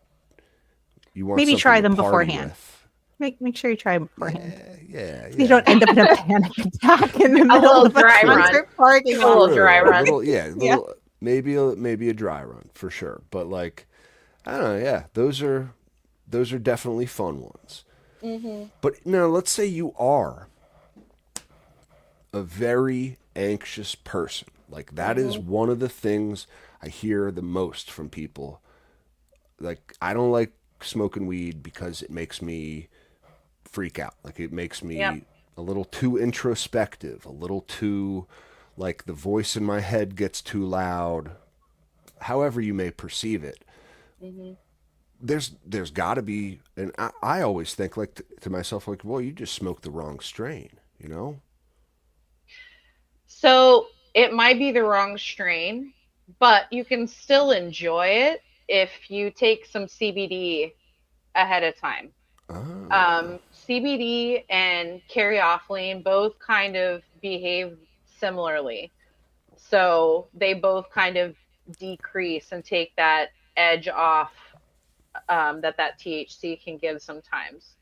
you want Maybe something try to them party beforehand. with. Make sure you try them beforehand. Yeah, So you don't end up in a panic attack in the middle little of a dry run. concert parking A little lot. dry A run. little, yeah, a Yeah. little, maybe a dry run for sure. But like, I don't know. Yeah, those are definitely fun ones. Hmm. But now, let's say you are a very anxious person. Like that is one of the things I hear the most from people. Like I don't like smoking weed because it makes me freak out. Like it makes me Yep. a little too introspective, a little too like the voice in my head gets too loud. However you may perceive it. Hmm. There's got to be, and I always think like to myself like, well, you just smoked the wrong strain, you know? So it might be the wrong strain, but you can still enjoy it if you take some CBD ahead of time. Ah, CBD and caryophyllene both kind of behave similarly. So they both kind of decrease and take that edge off that THC can give sometimes.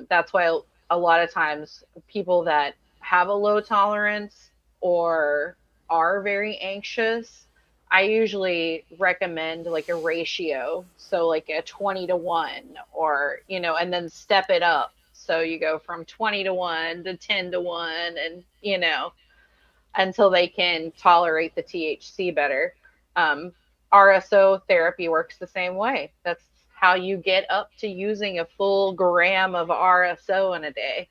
That's why a lot of times people that have a low tolerance or are very anxious, I usually recommend like a ratio. So like a 20-1 or, and then step it up. So you go from 20-1 to 10-1 and, until they can tolerate the THC better. Um, RSO therapy works the same way. That's how you get up to using a full gram of RSO in a day.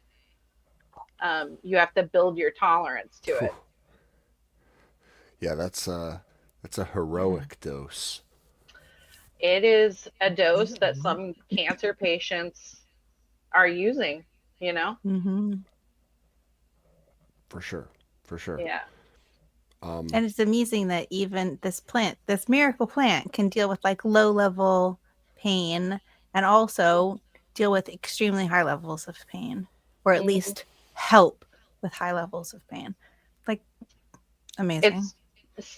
You have to build your tolerance to phew. it. Yeah, that's a heroic dose It is a dose that some cancer patients are using, you know? Mm-hmm. for sure, for sure. Yeah. And it's amazing that even this plant, this miracle plant, can deal with like low level pain and also deal with extremely high levels of pain, or at Mhm. least help with high levels of pain. Like amazing.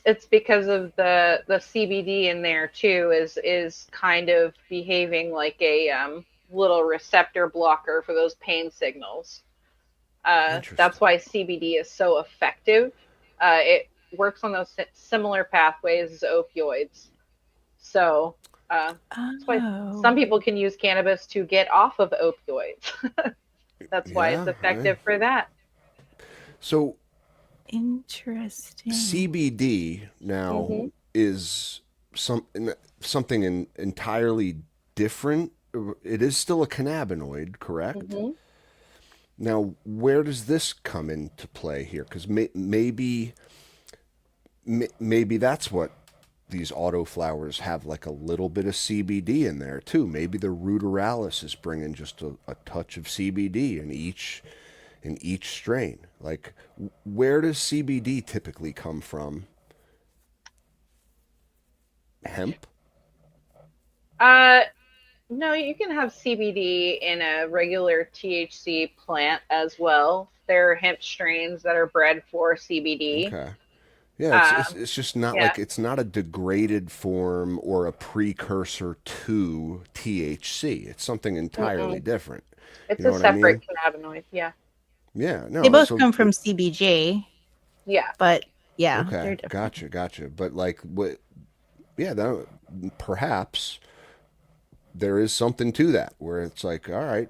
It's because of the CBD in there too is kind of behaving like a little receptor blocker for those pain signals. That's Interesting. why CBD is so effective. It works on those similar pathways as opioids. So that's why some Oh, people can use cannabis to get off of opioids. That's why it's Yeah. effective for that. So interesting. CBD now Hmm. is something entirely different. It is still a cannabinoid, correct? Mhm. Now, where does this come into play here? Because maybe that's what these autoflowers have, like a little bit of CBD in there too. Maybe the ruderalis is bringing just a touch of CBD in each strain. Like, where does CBD typically come from? Hemp? Uh, no, you can have CBD in a regular THC plant as well. There are hemp strains that are bred for CBD. Okay. Yeah, Um, it's just not yeah, like it's not a degraded form or a precursor to THC. It's something entirely mm-mm. different. You It's know a what I separate mean? cannabinoid. Yeah, Yeah, They no. both So come from CBG, yeah. but yeah, okay, they're different. gotcha. But like what? Yeah, that perhaps there is something to that where it's like, all right,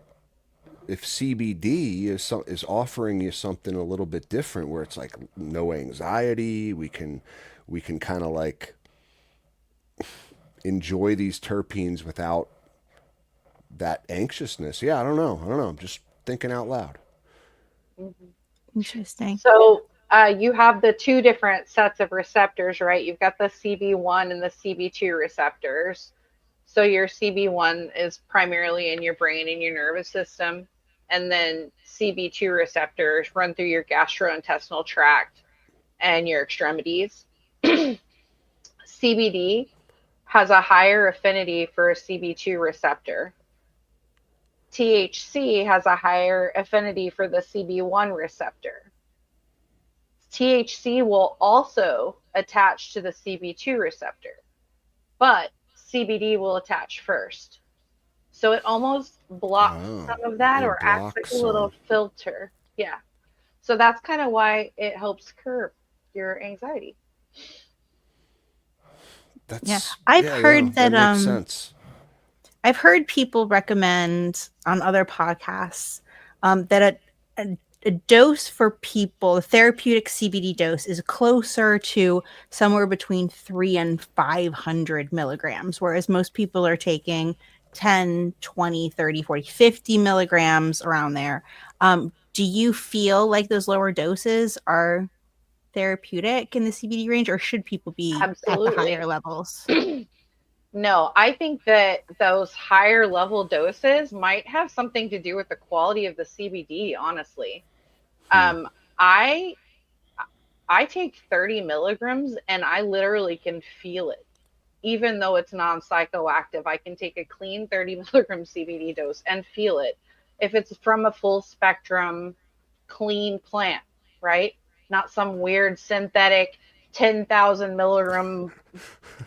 if CBD is offering you something a little bit different, where it's like no anxiety, we can kind of like enjoy these terpenes without that anxiousness. Yeah, I don't know. I'm just thinking out loud. Mhm. Interesting. So you have the two different sets of receptors, right? You've got the CB1 and the CB2 receptors. So your CB1 is primarily in your brain and your nervous system, and then CB2 receptors run through your gastrointestinal tract and your extremities. CBD has a higher affinity for a CB2 receptor. THC has a higher affinity for the CB1 receptor. THC will also attach to the CB2 receptor, but CBD will attach first. So it almost blocks Oh, some of that it or acts like blocks a little some. filter. Yeah. So that's kind of why it helps curb your anxiety. Yeah. That's I've yeah, yeah. heard That that makes sense. I've heard people recommend on other podcasts that a dose for people, a therapeutic CBD dose, is closer to somewhere between 300 and 500 milligrams, whereas most people are taking 10, 20, 30, 40, 50 milligrams around there. Do you feel like those lower doses are therapeutic in the CBD range, or should people be at the higher Absolutely. levels? No, I think that those higher level doses might have something to do with the quality of the CBD, honestly. Hmm. Um, I I take 30 milligrams and I literally can feel it. Even though it's non-psychoactive, I can take a clean 30 milligram CBD dose and feel it. If it's from a full spectrum clean plant, right? Not some weird synthetic 10,000 milligram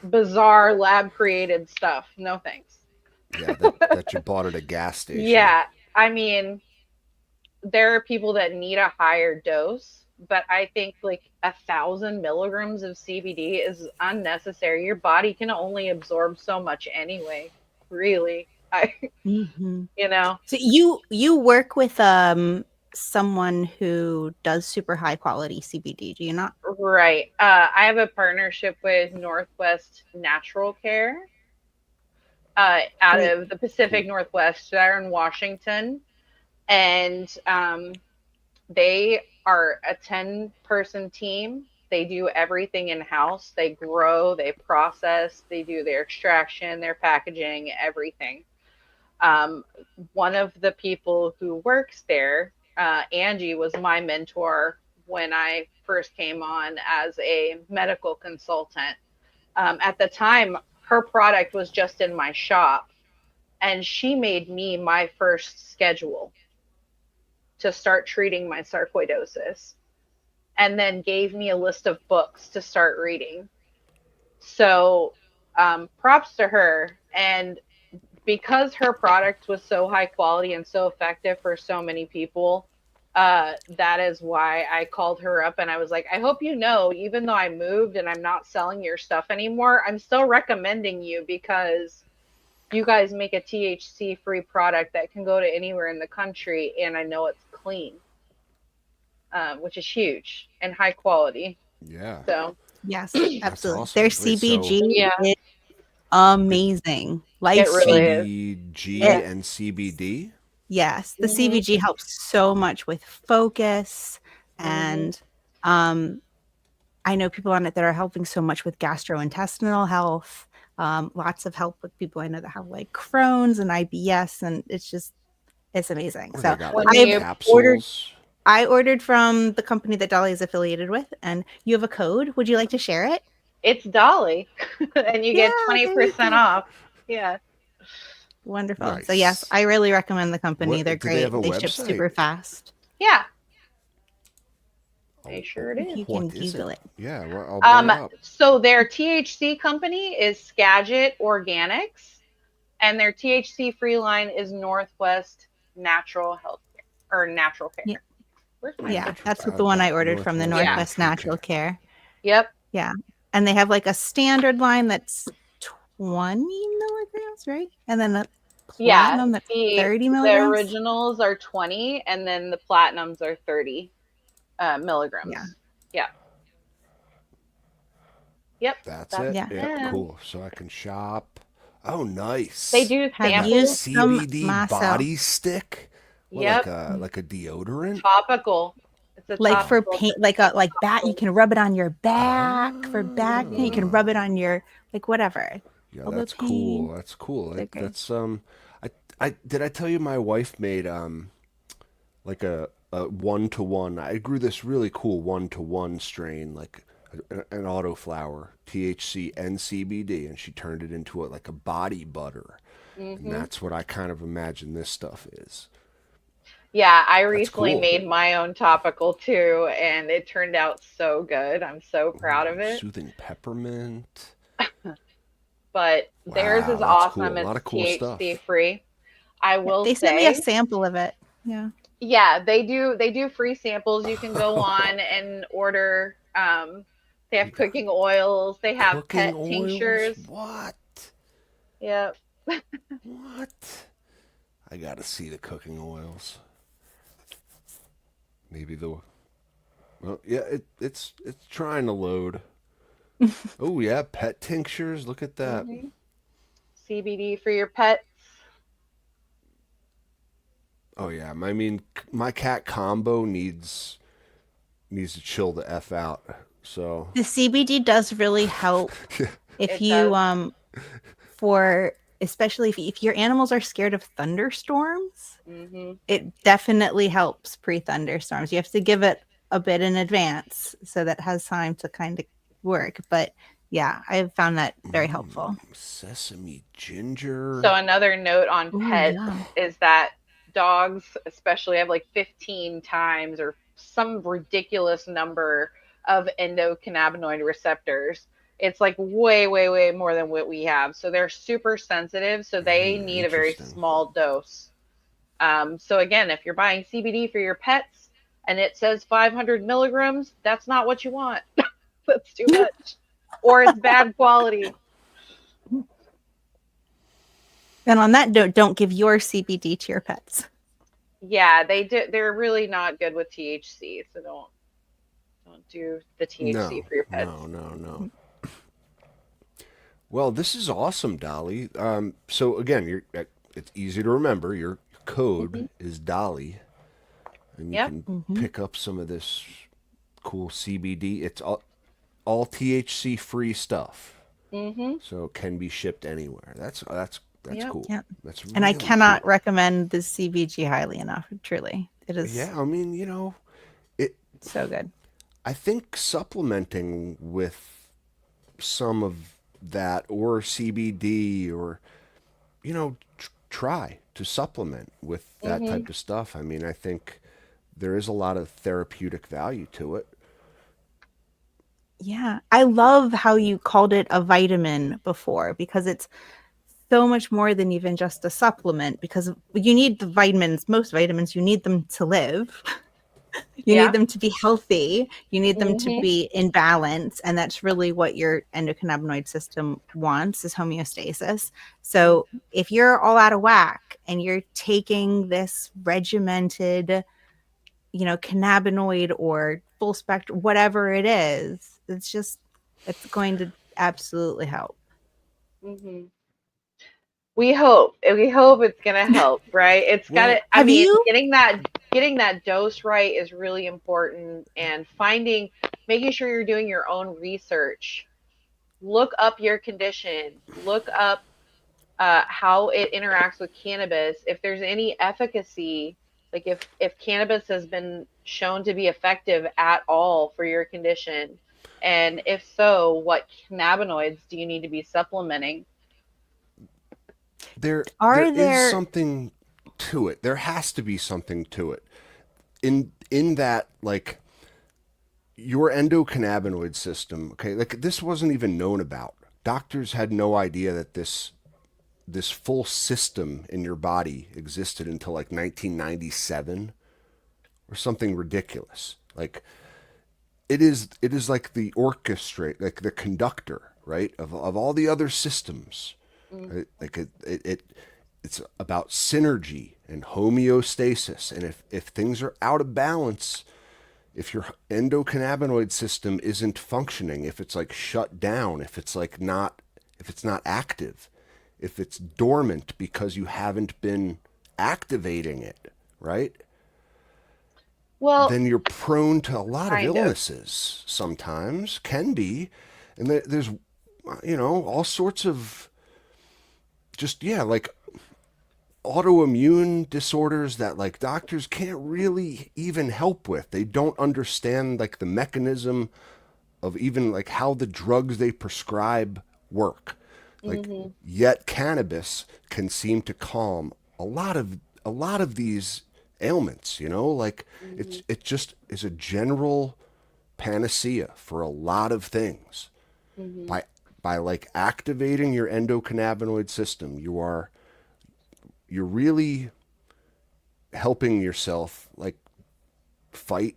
bizarre lab created stuff. No thanks. Yeah, that you bought at a gas station. Yeah, I mean, there are people that need a higher dose, but I think like 1,000 milligrams of CBD is unnecessary. Your body can only absorb so much anyway. Really, I Mhm. you know. So you work with someone who does super high quality CBD, do you not? Right. I have a partnership with Northwest Natural Care out Great. of the Pacific Cool. Northwest. They're in Washington, and they are a 10-person team. They do everything in house. They grow, they process, they do their extraction, their packaging, everything. Um, One of the people who works there, Angie, was my mentor when I first came on as a medical consultant. At the time, her product was just in my shop, and she made me my first schedule to start treating my sarcoidosis, and then gave me a list of books to start reading. So props to her. And because her product was so high quality and so effective for so many people, that is why I called her up and I was like, I hope you know, even though I moved and I'm not selling your stuff anymore, I'm still recommending you because you guys make a THC free product that can go to anywhere in the country, and I know it's clean, which is huge and high quality. Yeah, So Yes, that's absolutely. Their awesome. Wait, so CBG yeah, is amazing. Life It really changing. is. CBG and CBD. Yes, the Mhm. CBG helps so much with focus, and I know people on it that are helping so much with gastrointestinal health. Lots of help with people I know that have like Crohn's and IBS, and it's amazing. Oh, So they got When like the you capsules. I ordered from the company that Dolly is affiliated with, and you have a code. Would you like to share it? It's Dolly, and you get Yeah, there you 20% go. off. Yeah. Wonderful. So yes, Nice. I really recommend the company. What They're do they have great. a They ship website? super fast. Yeah, Oh, they sure do. You can what is Google it? it. Yeah, well, I'll look it up. So their THC company is Skagit Organics, and their THC free line is Northwest Natural Health Care or Natural Care. Yeah. Where's my Yeah, picture? that's the one I ordered from the Northwest Northwest Natural Natural Care. Yep. Yeah. And they have like a standard line that's 20 milligrams, right? And then a Yeah. platinum that's 30 The milligrams. originals are 20, and then the platinums are 30 milligrams. Yeah. Yeah. Yep. That's it. Yeah. Yeah, cool. So I can shop. Oh, nice. They do Have They got used samples. some CBD myself. body stick. What, Yep. like a deodorant? Topical. It's a Like for topical. paint, like back, you can rub it on your back for back pain. You can rub it on your like whatever. Yeah, Elbow that's pain. cool. That's cool. They're great. That's I did I tell you my wife made like a 1-to-1. I grew this really cool 1-to-1 strain, like an autoflower, THC and CBD, and she turned it into like a body butter. And that's what I kind of imagine this stuff is. Yeah, I recently cool. made my own topical too, and it turned out so good. I'm so proud of it. Soothing peppermint. But theirs Wow, is that's awesome. cool. A lot It's of cool stuff. THC free. I will They sent me a say, sample of it. Yeah. yeah, they do. They do free samples. You can go on and order. They have cooking oils. They have Cooking pet oils? tinctures. What? Yep. What? I gotta see the cooking oils. Maybe well, yeah, it's trying to load. Oh yeah, pet tinctures. Look at that. CBD for your pets. Oh yeah, I mean, my cat Combo needs to chill the f out. So The CBD does really help if It you does. for especially if your animals are scared of thunderstorms, Hmm. it definitely helps pre-thunderstorms. You have to give it a bit in advance so that it has time to kind of work. But yeah, I've found that very helpful. sesame ginger. So another note on Ooh, pets yeah. is that dogs especially have like 15 times or some ridiculous number of endocannabinoid receptors. It's like way, way, way more than what we have. So they're super sensitive. So they need a very Interesting. small dose. So again, if you're buying CBD for your pets and it says 500 milligrams, that's not what you want. That's too much. Or it's bad quality. And on that note, don't give your CBD to your pets. Yeah, they do. They're really not good with THC, so don't do the THC for your pets. No. Well, this is awesome, Dolly. So again, it's easy to remember. Your code is Dolly, and you Yep. can pick up some of this cool CBD. It's all THC free stuff, so it can be shipped anywhere. That's Yep. cool. Yep. That's And I really cannot cool. recommend the CBG highly enough. Truly, it is Yeah, I mean, so good. I think supplementing with some of that or CBD or try to supplement with that type of stuff. I mean, I think there is a lot of therapeutic value to it. Yeah, I love how you called it a vitamin before because it's so much more than even just a supplement because you need the vitamins, most vitamins, you need them to live. You Yeah. need them to be healthy. You need them to Mhm. be in balance. And that's really what your endocannabinoid system wants is homeostasis. So if you're all out of whack and you're taking this regimented, cannabinoid or full spectrum, whatever it is, it's going to absolutely help. Hmm. We hope it's gonna help, right? It's Well, gotta. I Have mean, you? getting that dose right is really important, and making sure you're doing your own research. Look up your condition. Look up how it interacts with cannabis. If there's any efficacy, like if cannabis has been shown to be effective at all for your condition, and if so, what cannabinoids do you need to be supplementing? there Are is there? something to it. There has to be something to it. In that, like, your endocannabinoid system, okay, like, this wasn't even known about. Doctors had no idea that this full system in your body existed until like 1997 or something ridiculous. Like, it is like the orchestrate, like the conductor, right, of all the other systems. Mm. Right? Like, it's about synergy and homeostasis, and if things are out of balance, if your endocannabinoid system isn't functioning, if it's like shut down, if it's not active, if it's dormant because you haven't been activating it, right? Well, Then you're prone to a lot of kind of. illnesses sometimes, can be. And there's, all sorts of just, yeah, like autoimmune disorders that like doctors can't really even help with. They don't understand like the mechanism of even like how the drugs they prescribe work. Like, Hmm. yet cannabis can seem to calm a lot of these ailments, like Hmm. it just is a general panacea for a lot of things. Hmm. By like activating your endocannabinoid system, you're really helping yourself like fight,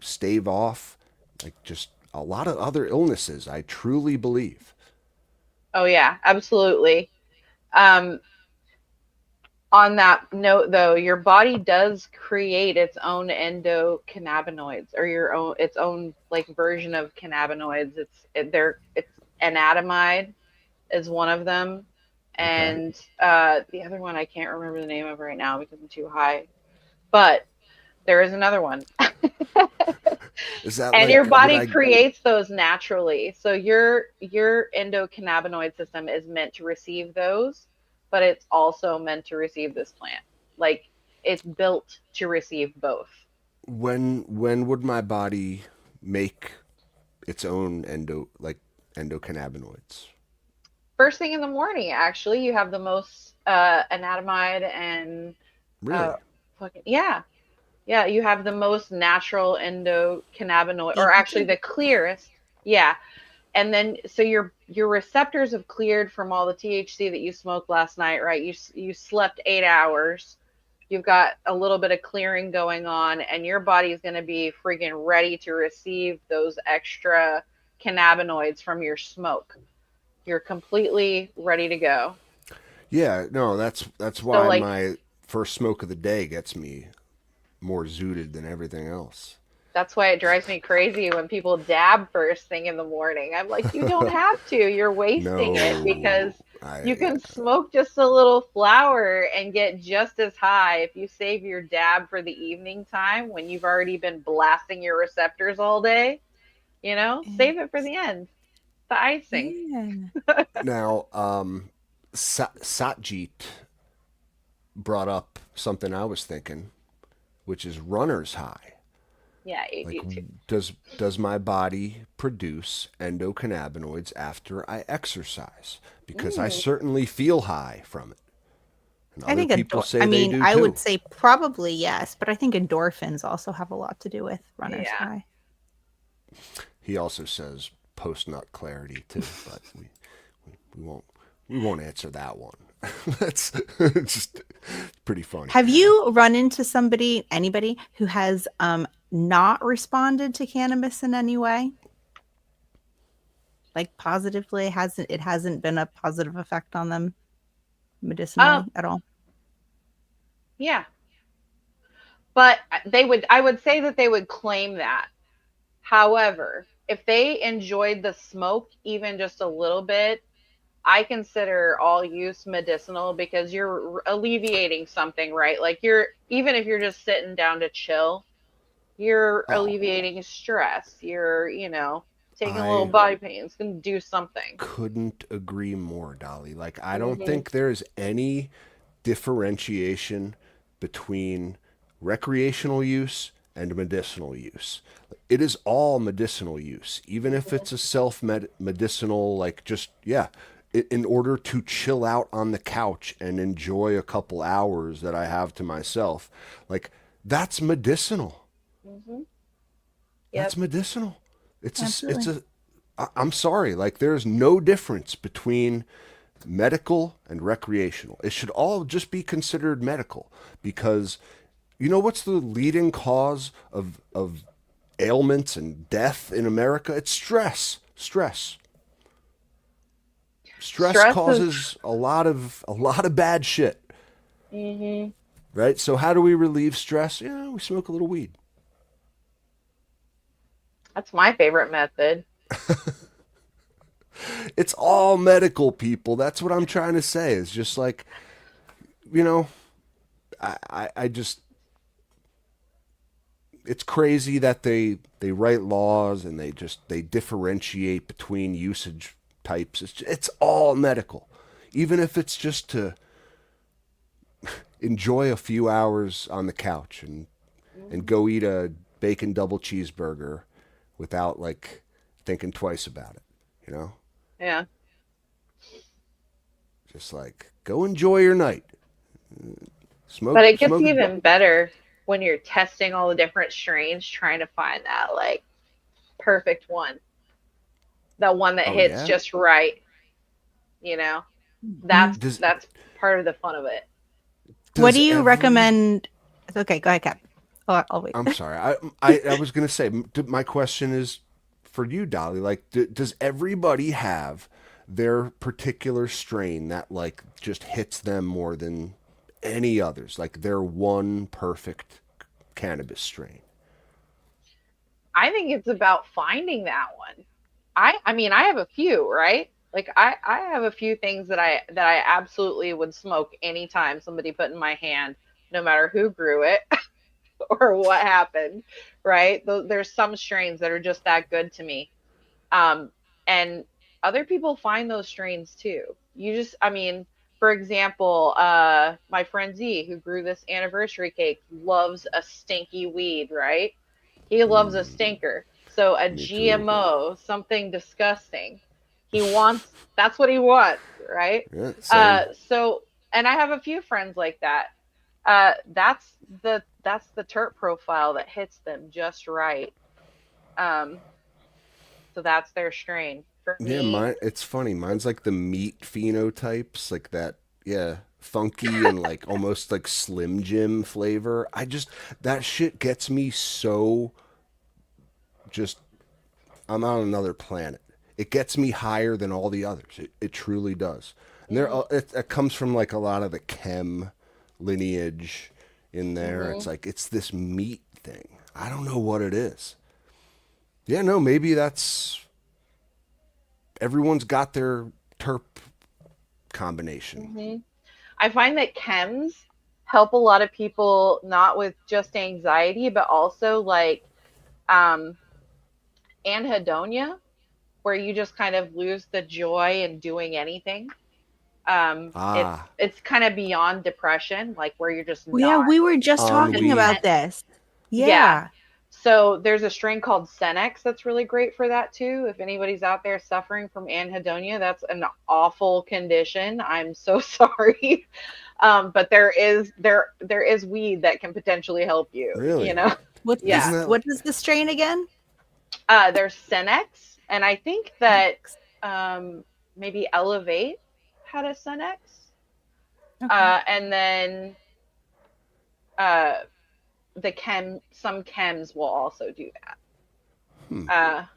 stave off like just a lot of other illnesses, I truly believe. Oh yeah, absolutely. Um, on that note, though, your body does create its own endocannabinoids, or its own like version of cannabinoids. It's anatomide is one of them, Okay. and the other one I can't remember the name of right now because I'm too high. But there is another one. Is that And your like would body I creates those naturally. So your endocannabinoid system is meant to receive those, but it's also meant to receive this plant. Like it's built to receive both. when would my body make its own endocannabinoids? First thing in the morning, actually, you have the most anatomide and uh Really? fucking yeah. Yeah, you have the most natural endocannabinoid, or actually CBD? the clearest. Yeah, and then so your receptors have cleared from all the THC that you smoked last night, right? You slept 8 hours. You've got a little bit of clearing going on, and your body is going to be freaking ready to receive those extra cannabinoids from your smoke. You're completely ready to go. Yeah, no, that's So why like my first smoke of the day gets me more zooted than everything else. that's why it drives me crazy when people dab first thing in the morning. I'm like, you don't have to. You're wasting it because No, you I can smoke just a little flower and get just as high if you save your dab for the evening time when you've already been blasting your receptors all day. Save it for the end, the icing. Yeah. now Satjeet brought up something I was thinking, which is runner's high. Yeah, Like, AD2. does my body produce endocannabinoids after I exercise? Because I Mm. certainly feel high from it, and I other think people say I they mean, do I would too. say probably yes, but I think endorphins also have a lot to do with runner's Yeah. high. He also says post nut clarity too, but we won't we won't answer that one. That's just pretty funny. Have you run into anybody who has not responded to cannabis in any way? Like positively, it hasn't been a positive effect on them Um, medicinally at all? yeah. But I would say that they would claim that. However, if they enjoyed the smoke even just a little bit, I consider all use medicinal because you're alleviating something, right? Like even if you're just sitting down to chill, you're Oh, alleviating stress. You're, taking a little I body pain. It's going to do something. couldn't agree more, Dolly. Like, I don't Hmm. think there's any differentiation between recreational use and medicinal use. It is all medicinal use, even if it's a self medicinal, like just, yeah, in order to chill out on the couch and enjoy a couple hours that I have to myself. Like, that's medicinal. Hmm. That's Yep. medicinal. It's Absolutely. a, I'm sorry, like, there's no difference between medical and recreational. It should all just be considered medical because you know what's the leading cause of ailments and death in America? It's stress. Stress Stress is, causes a lot of bad shit, hmm right? So how do we relieve stress? Yeah, we smoke a little weed. that's my favorite method. It's all medical, people. That's what I'm trying to say. It's just like, you know, I just it's crazy that they write laws and they differentiate between usage types. It's all medical, even if it's just to enjoy a few hours on the couch and Hmm. go eat a bacon double cheeseburger without like thinking twice about it. You know, Yeah. just like go enjoy your night. But Smoke it gets smoke. even better when you're testing all the different strains, trying to find that like perfect one, that one that Oh hits yeah. just right, you know? Mm. That's Does that's part of the fun of it. What does do you every recommend? Okay, go ahead, Cap. Oh, I'll wait. I'm sorry. I was gonna say my question is for you, Dolly. Like, does everybody have their particular strain that like just hits them more than any others? Like their one perfect cannabis strain. I think it's about finding that one. I mean, I have a few, right? Like I have a few things that I absolutely would smoke anytime somebody put in my hand, no matter who grew it or what happened, right? There's some strains that are just that good to me. And other people find those strains too. I mean, for example, my friend Z, who grew this anniversary cake, loves a stinky weed, right? He loves a stinker. So a Me too. GMO, something disgusting. That's what he wants, right? Yeah, same. So, and I have a few friends like that. That's the terp profile that hits them just right. Um, so that's their strain. For Yeah, me, mine. It's funny. Mine's like the meat phenotypes, like that. Yeah, funky and like almost like Slim Jim flavor. That shit gets me so just I'm on another planet. It gets me higher than all the others. It truly does. And hmm it comes from like a lot of the chem lineage in there. hmm It's like it's this meat thing. I don't know what it is. Yeah, no, maybe that's everyone's got their terp combination. hmm I find that chems help a lot of people not with just anxiety, but also like um, anhedonia, where you just kind of lose the joy in doing anything. It's Ah, it's kind of beyond depression, like where you're just Well, yeah, not we were just talking ennui. about this. yeah. Yeah. So there's a strain called Senex that's really great for that too. If anybody's out there suffering from anhedonia, that's an awful condition. I'm so sorry. But there is weed that can potentially help you, you Really? know? Isn't Yeah. that What is the strain again? There's Senex, and I think that Thanks. um maybe Elevate had a Senex. Okay. And then uh some chems will also do hmm, that.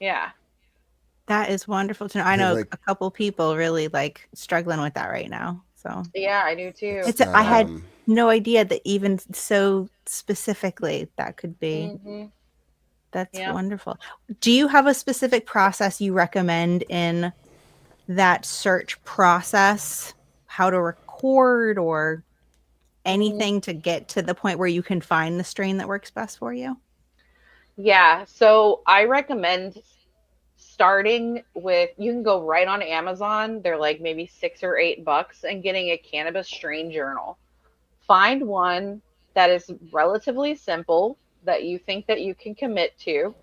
Yeah. That is wonderful to know. I know like a couple people really like struggling with that right now. So Yeah, I do too. it's it's that I had no idea that even so specifically that could be. Hmm. That's Yeah. wonderful. Do you have a specific process you recommend in that search process, how to record or anything to get to the point where you can find the strain that works best for you? Yeah, so I recommend starting with, you can go right on Amazon. They're like maybe $6 or $8 and getting a cannabis strain journal. Find one that is relatively simple that you think that you can commit to.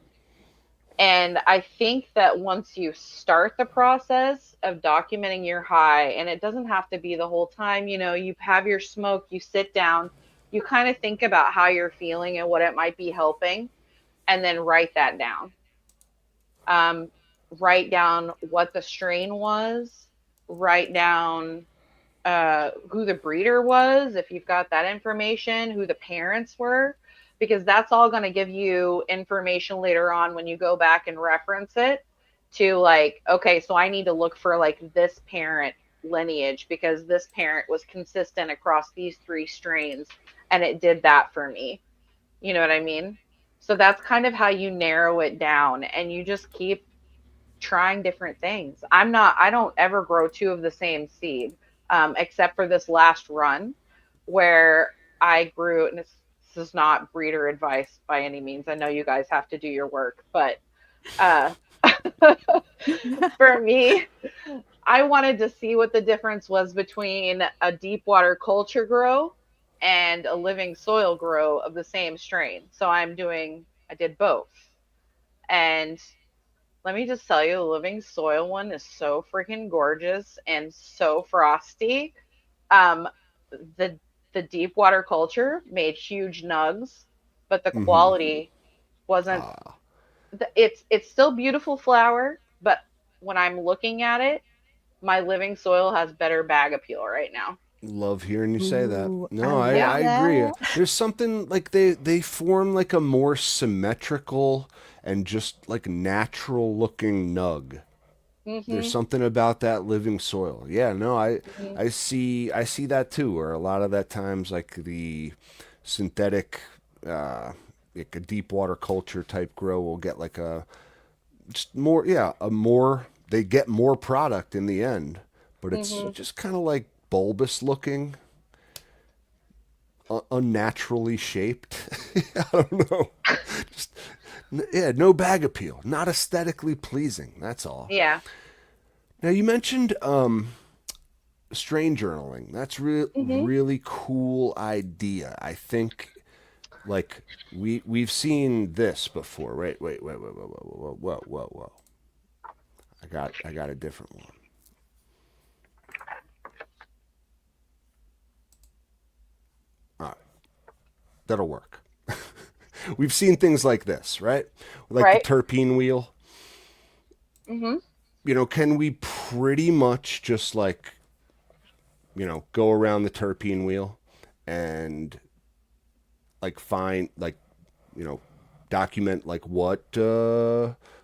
And I think that once you start the process of documenting your high, and it doesn't have to be the whole time, you have your smoke, you sit down, you kind of think about how you're feeling and what it might be helping, and then write that down. Um, write down what the strain was, write down who the breeder was, if you've got that information, who the parents were, because that's all going to give you information later on when you go back and reference it to like, okay, so I need to look for like this parent lineage because this parent was consistent across these 3 strains and it did that for me. You know what I mean? So that's kind of how you narrow it down and you just keep trying different things. I don't ever grow 2 of the same seed, except for this last run where I grew, and this is not breeder advice by any means. I know you guys have to do your work, but uh, for me, I wanted to see what the difference was between a deep water culture grow and a living soil grow of the same strain. So I did both. And let me just tell you, the living soil one is so freaking gorgeous and so frosty. Um, the the deep water culture made huge nugs, but the Mm-hmm. quality wasn't. Ah, It's still beautiful flower, but when I'm looking at it, my living soil has better bag appeal right now. love hearing you say that. Ooh, I No, love Yeah. I agree. that. There's something like they form like a more symmetrical and just like natural looking nug. There's Mhm. something about that living soil. Yeah, no, Mhm. I see that too. Where a lot of that times like the synthetic, like a deep water culture type grow will get like a just more, yeah, a more, they get more product in the end, but it's Mhm. just kind of like bulbous looking, unnaturally shaped. I don't know. Just, yeah, no bag appeal, not aesthetically pleasing. That's all. Yeah. Now you mentioned strain journaling. That's Mhm. really cool idea. I think like we've seen this before. Wait, whoa. I got a different one. All right, that'll work. We've seen things like this, right? Like the Right. terpene wheel. Mhm. Can we pretty much just like, go around the terpene wheel and like find like, you know, document like what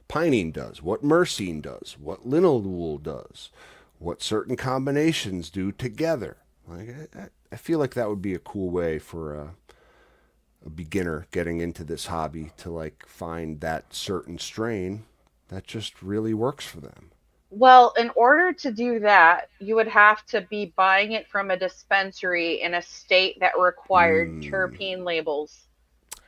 pinene does, what myrcene does, what linalool does, what certain combinations do together. Like I feel like that would be a cool way for a beginner getting into this hobby to like find that certain strain that just really works for them. Well, in order to do that, you would have to be buying it from a dispensary in a state that required Mm. terpene labels.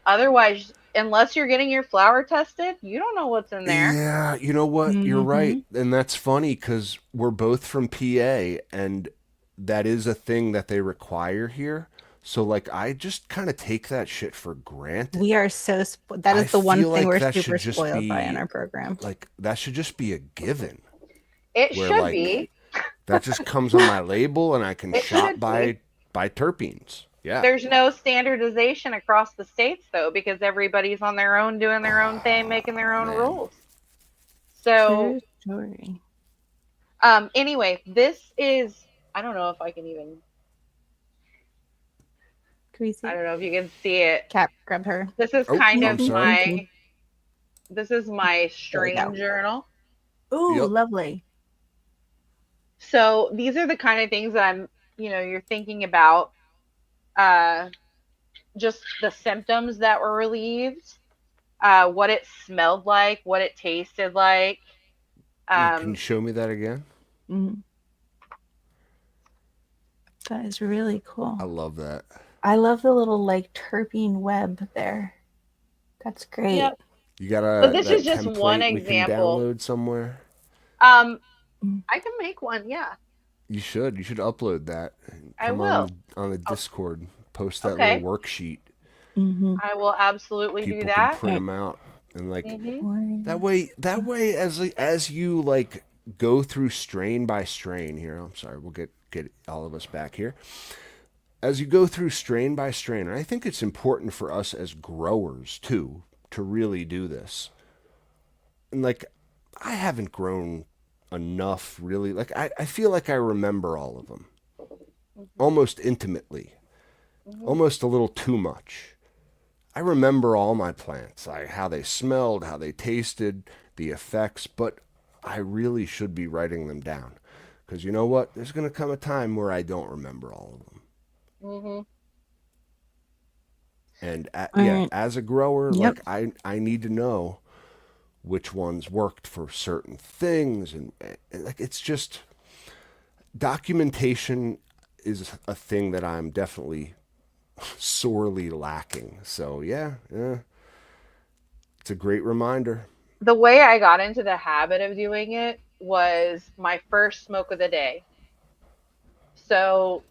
Otherwise, unless you're getting your flower tested, you don't know what's in there. Yeah, you know what? You're right. Hmm. And that's funny because we're both from PA and that is a thing that they require here. So, like, I just kind of take that shit for granted. We are that I is the one feel thing like we're that should super just spoiled by in be, our program. like, that should just be a given It where, should like, be. that just comes on my label and I can It shop should be. by terpenes. Yeah. There's no standardization across the states though, because everybody's on their own doing their own thing, making their own Man. rules. So, True story. anyway, this is, I don't know if I can even, Can we I see? don't know if you can see it. Cat grabbed her. This is Oh, kind I'm of sorry. my There we strain go. journal. Ooh, Yep. lovely. So these are the kind of things that you're thinking about, uh, just the symptoms that were relieved, what it smelled like, what it tasted like. Can you Um, show me that again? Mm. That is really cool. I love that. I love the little like terpene web there. That's great. Yep. You got But this is that just one template we can example. download somewhere? Um, Mm. I can make one. Yeah, You should. You should upload that. I Come will. on the Oh, Discord. Post that little okay. worksheet. Mm-hmm. I will absolutely do People can that. print them out and like Mm-hmm. that way as you like go through strain by strain here. I'm sorry. We'll get all of us back here. As you go through strain by strain, and I think it's important for us as growers too to really do this. And like I haven't grown enough really. Like I feel like I remember all of them almost intimately, Mm-hmm. almost a little too much. I remember all my plants, like how they smelled, how they tasted, the effects, but I really should be writing them down. Because you know what? There's going to come a time where I don't remember all of them. Mm-hmm. And yeah, Mm. as a grower, Yep. like I need to know which ones worked for certain things. And like it's just documentation is a thing that I'm definitely sorely lacking. So yeah, it's a great reminder. The way I got into the habit of doing it was my first smoke of the day. So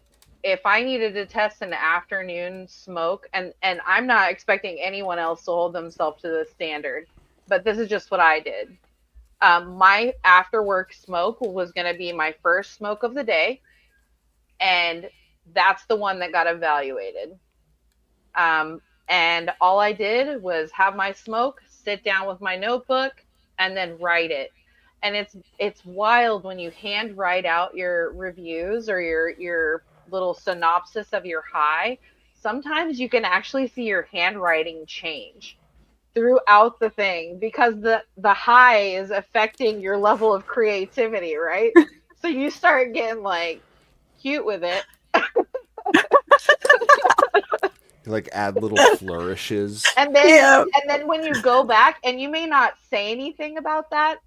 if I needed to test an afternoon smoke, and I'm not expecting anyone else to hold themselves to this standard, but this is just what I did. My after work smoke was going to be my first smoke of the day, and that's the one that got evaluated. And all I did was have my smoke, sit down with my notebook, and then write it. And it's wild when you hand write out your reviews or your little synopsis of your high. Sometimes you can actually see your handwriting change throughout the thing because the high is affecting your level of creativity, right? So you start getting like cute with it. You like add little flourishes. And then Yeah. and then when you go back and you may not say anything about that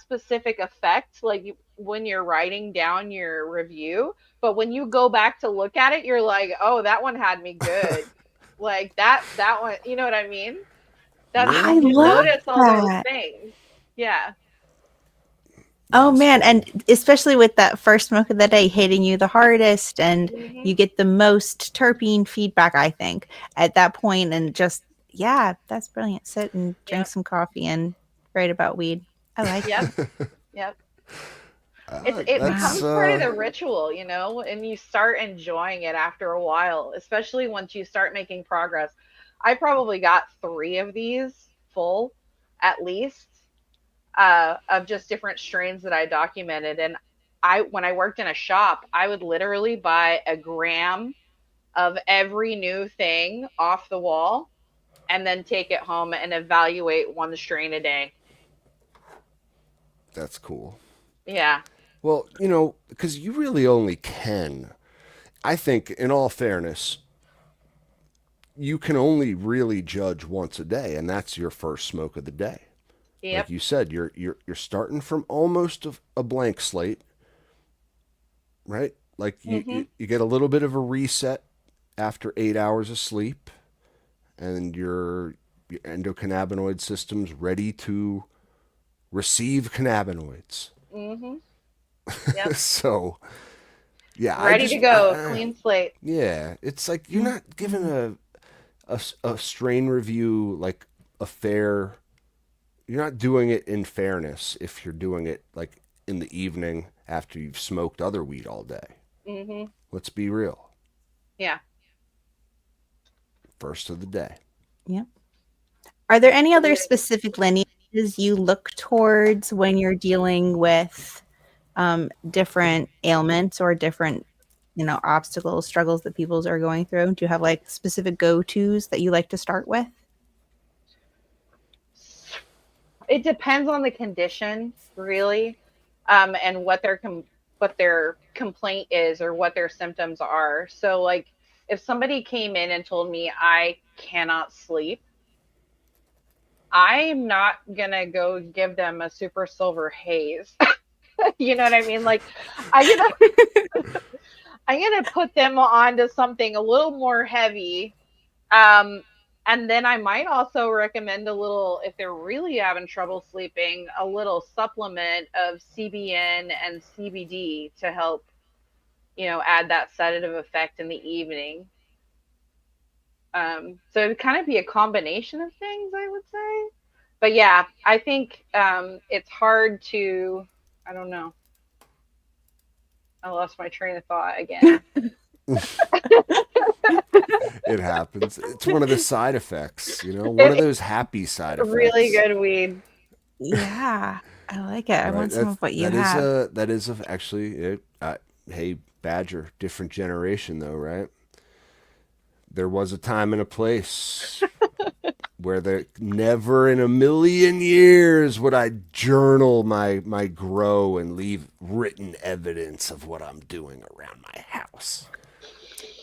specific effect like when you're writing down your review, but when you go back to look at it you're like, "Oh, that one had me good." Like that one, you know what I mean? That's I Yeah, you love yeah. notice all those that. things. Yeah. Oh That's man, cool. and especially with that first smoke of the day hitting you the hardest, and Mhm. you get the most terpene feedback, I think, at that point, and just yeah, that's brilliant. Sit and drink Yep. some coffee and write about weed. I like Yep. that. Yep. It Wow. That's becomes part of the ritual, you know, and you start enjoying it after a while, especially once you start making progress. I probably got 3 of these full, at least, of just different strains that I documented. And when I worked in a shop, I would literally buy a gram of every new thing off the wall and then take it home and evaluate one strain a day. that's cool. Yeah. Well, you know, because you really only can. I think, in all fairness, you can only really judge once a day, and that's your first smoke of the day. Like Yep. you said, you're starting from almost a blank slate, right? Like Mhm. you get a little bit of a reset after 8 hours of sleep, and your endocannabinoid system's ready to receive cannabinoids. Mhm. Yep. So yeah, Ready to go, clean slate. yeah, it's like you're Mm. not given a strain review like a fair. You're not doing it in fairness if you're doing it like in the evening after you've smoked other weed all day. Mhm. Let's be real. Yeah. First of the day. Yeah. Are there any other specific lineages you look towards when you're dealing with different ailments or different, obstacles, struggles that people's are going through? Do you have like specific go-tos that you like to start with? It depends on the condition, really, and what their complaint is or what their symptoms are. So, like, if somebody came in and told me I cannot sleep, I'm not gonna go give them a super silver haze. You know what I mean? Like, I'm gonna I'm gonna put them onto something a little more heavy. Um, and then I might also recommend a little, if they're really having trouble sleeping, a little supplement of CBN and CBD to help, add that sedative effect in the evening. So it would kind of be a combination of things, I would say. But yeah, I think it's hard to, I don't know. I lost my train of thought again. It happens. It's one of the side effects, one of those happy side effects. Really good weed. Yeah, I like it. I want some of what you that have. That is actually it. Hey, Badger, different generation though, right? There was a time and a place where never in a million years would I journal my grow and leave written evidence of what I'm doing around my house.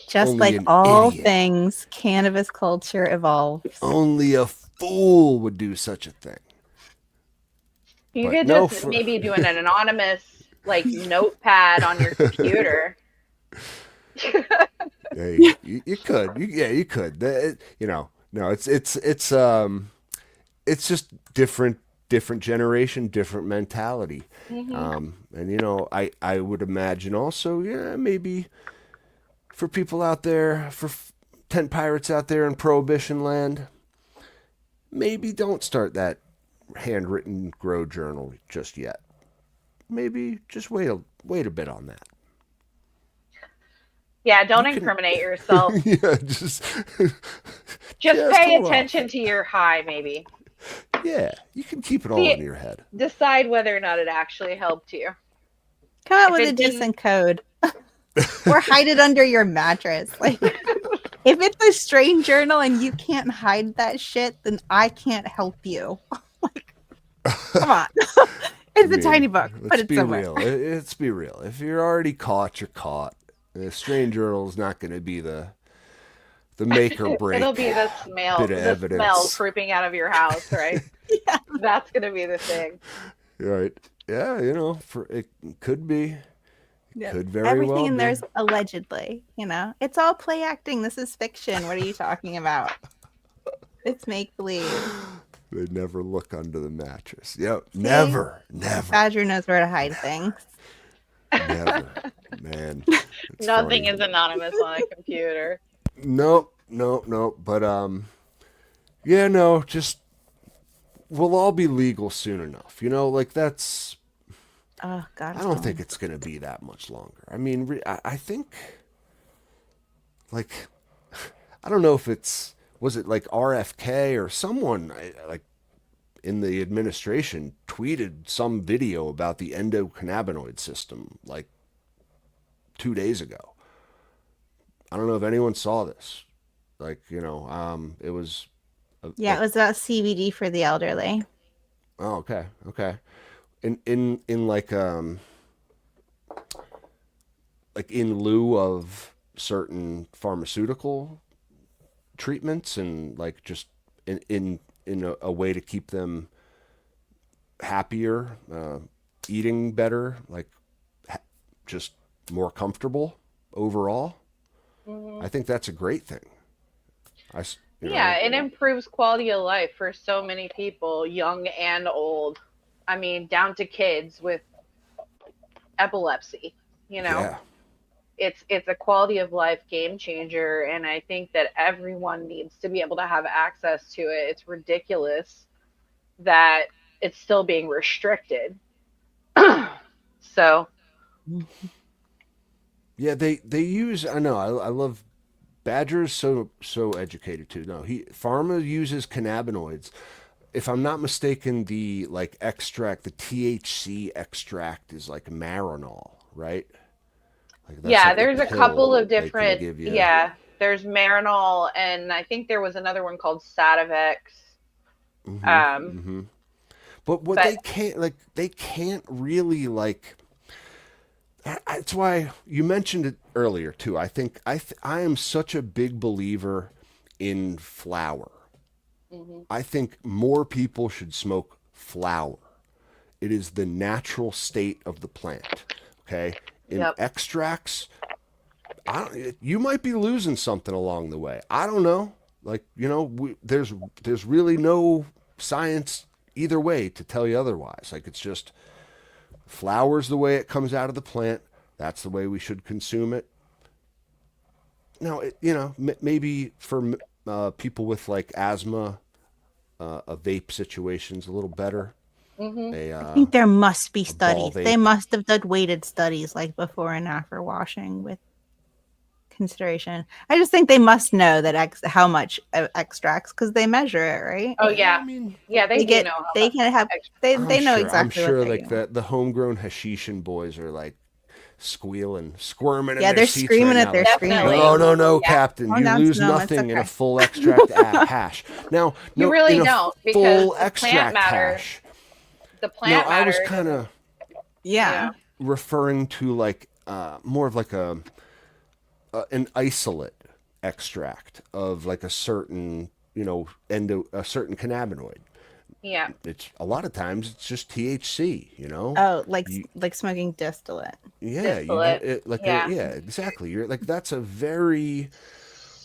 Just Only like an all idiot. things, cannabis culture evolves. Only a fool would do such a thing. You But could no, just maybe do an anonymous notepad on your computer. Hey, you could. You could. No, it's just different generation, different mentality. And I would imagine also, yeah, maybe for people out there, for tent pirates out there in prohibition land, maybe don't start that handwritten grow journal just yet. Maybe just wait a bit on that. Yeah, don't incriminate yourself. Yeah, just pay attention to your high, maybe. Yeah, you can keep it all in your head. Decide whether or not it actually helped you. Come out with a decent code. Or hide it under your mattress. Like, if it's a strain journal and you can't hide that shit, then I can't help you. Like, come on. It's a tiny book. Put it somewhere. Let's be real. If you're already caught, you're caught. The strain journal is not going to be the make or break. It'll be the smell creeping out of your house, right? Yeah. That's going to be the thing. Right. Yeah, it could be. Yeah. Could very Everything well in be. there's allegedly, it's all play acting. This is fiction. What are you talking about? It's make believe. They never look under the mattress. Yep. See? Never. Badger knows where to hide things. Never. Man. Nothing is anonymous on a computer. Nope. But yeah, no, just we'll all be legal soon enough. That's. Oh God! I don't think it's going to be that much longer. I mean, I think, I don't know if was it like RFK or someone in the administration tweeted some video about the endocannabinoid system 2 days ago. I don't know if anyone saw this. It was. It was about CBD for the elderly. Oh, okay. In in lieu of certain pharmaceutical treatments and just in a way to keep them happier, eating better, just more comfortable overall. I think that's a great thing. It improves quality of life for so many people, young and old. I mean, down to kids with epilepsy, Yeah. It's a quality of life game changer, and I think that everyone needs to be able to have access to it. It's ridiculous that it's still being restricted. So yeah, they use. I know. I love Badger's so educated too. No, pharma uses cannabinoids. If I'm not mistaken, the extract, the THC extract is Marinol, right? There's a couple of different. Yeah, there's Marinol, and I think there was another one called Sativex. But they can't really That's why you mentioned it earlier too. I think I am such a big believer in flower. I think more people should smoke flower. It is the natural state of the plant. Okay. In Yep. extracts, you might be losing something along the way. I don't know. Like, there's really no science either way to tell you otherwise. Like, it's just flowers the way it comes out of the plant. That's the way we should consume it. Now, maybe for people with like asthma, a vape situation's a little better. I think there must be ball studies. They vape. must have done weighted studies like before and after washing with consideration. I just think they must know that how much extracts because they measure it, right? Oh I yeah, mean, yeah. They do know how they much can have extra. they I'm know sure. exactly I'm sure what they're like doing. the homegrown Hashishan boys are like squealing, squirming in Yeah, their they're seats screaming right at now. their Like, screen. Definitely. no, Yeah. Captain, Calm you down, lose Snow, it's nothing in a okay. full extract hash. Now, You no, really in a don't, because full the plant extract matter. hash. The No, plant I was matter. kind of Yeah. referring to like more of like an isolate extract of like a certain a certain cannabinoid. Yeah. It's a lot of times it's just THC. Oh, like You- smoking distillate. Yeah, Distillate. Yeah. exactly. You're like that's a very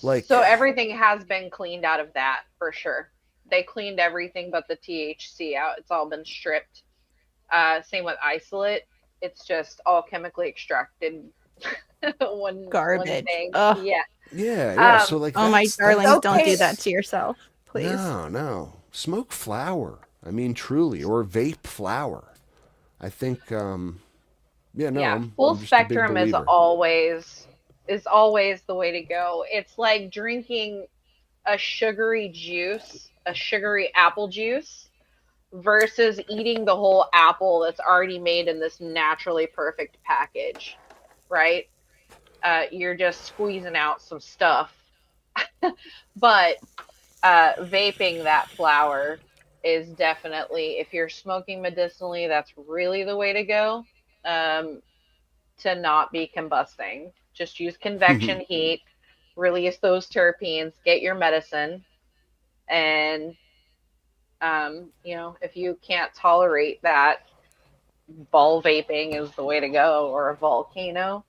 like So everything has been cleaned out of that for sure. They cleaned everything but the THC out. It's all been stripped. Same with isolate. It's just all chemically extracted. one Garbage. thing. Ugh. Yeah. yeah. Um, So like Oh my darlings, okay. don't do that to yourself, please. No. Smoke flower. I mean, truly, or vape flower. I think. Full I'm just a big spectrum is believer. always the way to go. It's like drinking a sugary juice, a sugary apple juice, versus eating the whole apple that's already made in this naturally perfect package, right? You're just squeezing out some stuff. But vaping that flower is definitely, if you're smoking medicinally, that's really the way to go. To not be combusting. Just use convection heat, release those terpenes, get your medicine, and if you can't tolerate that, ball vaping is the way to go, or a volcano.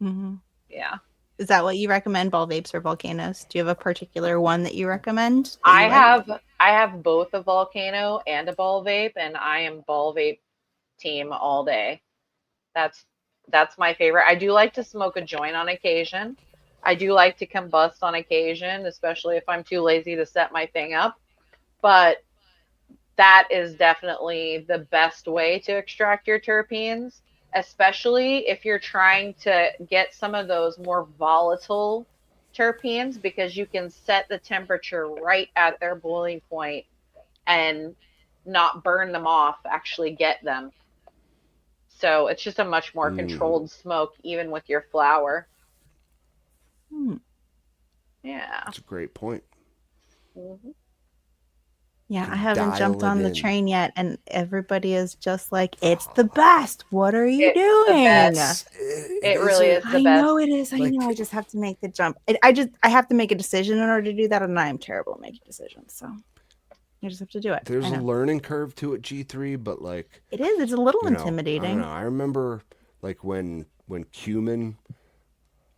Mm-hmm. Yeah. Is that what you recommend, ball vapes or volcanoes? Do you have a particular one that you recommend? That I you like? have both a volcano and a ball vape, and I am ball vape team all day. That's my favorite. I do like to smoke a joint on occasion. I do like to combust on occasion, especially if I'm too lazy to set my thing up. But that is definitely the best way to extract your terpenes, especially if you're trying to get some of those more volatile terpenes, because you can set the temperature right at their boiling point and not burn them off, actually get them. So it's just a much more controlled smoke, even with your flower. Yeah. That's a great point. Mm-hmm. Yeah, can I haven't dial jumped it on the in. train yet, and everybody is just like, "It's the best. What are you It's the doing?" best. It really is the I best. know it is. I Like- know. I just have to make the jump. I have to make a decision in order to do that, and I am terrible at making decisions. So you just have to do it. There's I a know. learning curve to it, G3, but like It is. It's a little I don't intimidating. know. I remember like when Cumin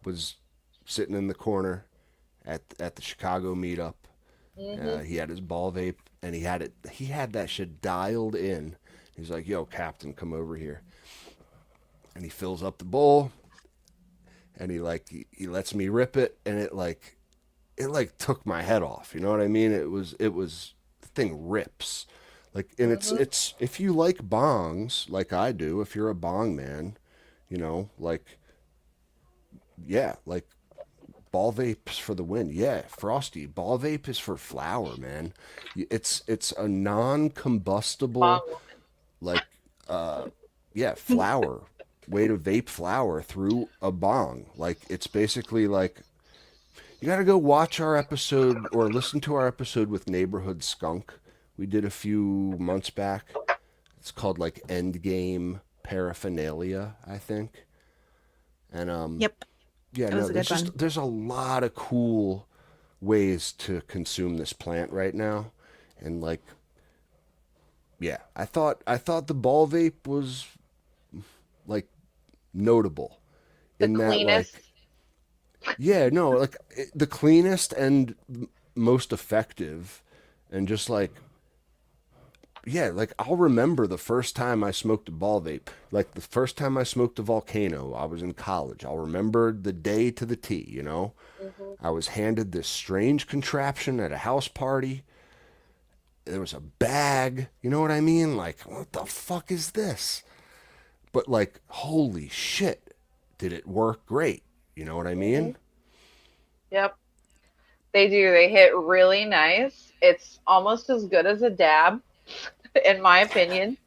was sitting in the corner at the Chicago meetup. He had his ball vape and he had that shit dialed in. He's like, "Yo, Captain, come over here." And he fills up the bowl and he lets me rip it, and it took my head off. You know what I mean? It was the thing rips. Like, and it's if you like bongs like I do, if you're a bong man, like ball vapes for the win. Yeah, Frosty, ball vape is for flower, man. It's a non-combustible flower way to vape flower through a bong. Like, it's basically like, you got to go watch our episode or listen to our episode with Neighborhood Skunk. We did a few months back. It's called like Endgame Paraphernalia, I think. And Yep. yeah, It was no, a good one. there's a lot of cool ways to consume this plant right now, and like yeah, I thought the ball vape was like notable The in that, cleanest. like, yeah, no, like the cleanest and most effective, and just like, yeah, like I'll remember the first time I smoked a ball vape. Like the first time I smoked a volcano, I was in college. I'll remember the day to the T, you know? Hmm. I was handed this strange contraption at a house party. There was a bag, you know what I mean? Like, what the fuck is this? But like, holy shit, did it work great? You know what I Hmm. mean? Yep, they do. They hit really nice. It's almost as good as a dab, in my opinion.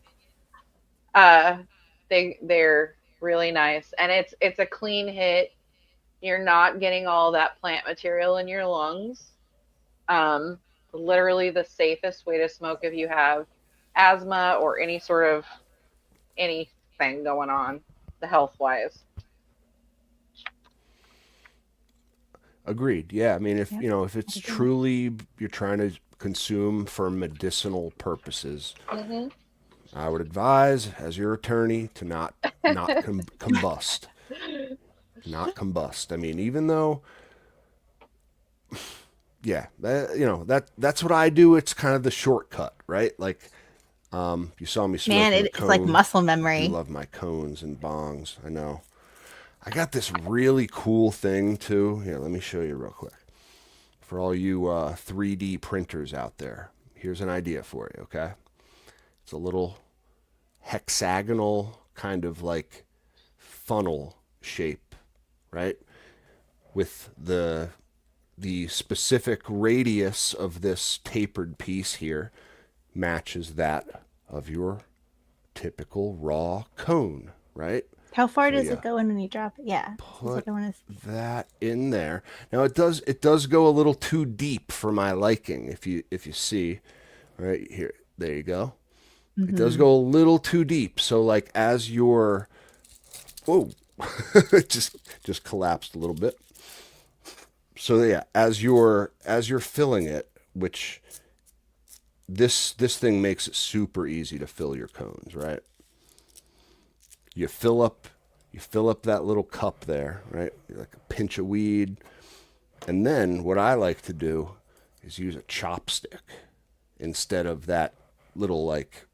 Uh, they're really nice, and it's a clean hit. You're not getting all that plant material in your lungs. Um, Literally the safest way to smoke if you have asthma or any sort of anything going on, the health wise. Agreed. Yeah, I mean, if Yep. you know, if it's I agree. truly you're trying to consume for medicinal purposes, Hmm. I would advise, as your attorney, to not combust, not combust. I mean, even though, yeah, you know that's what I do. It's kind of the shortcut, right? Like, you saw me Man, smoking a it's like cone. muscle I do memory. love my cones and bongs. I know. I got this really cool thing too. Here, let me show you real quick. For all you 3D printers out there, here's an idea for you, okay? It's a little hexagonal kind of like funnel shape, right? With the specific radius of this tapered piece here matches that of your typical raw cone, right? How far So does yeah, it go in when you drop it? Yeah, that's what put I want to see. that in there. Now it does go a little too deep for my liking. If you see right here, there you go. It does Mm-hmm. go a little too deep. So like as you're, whoa, it just collapsed a little bit. So yeah, as you're filling it, which this thing makes it super easy to fill your cones, right? You fill up that little cup there, right? Like a pinch of weed. And then what I like to do is use a chopstick instead of that little like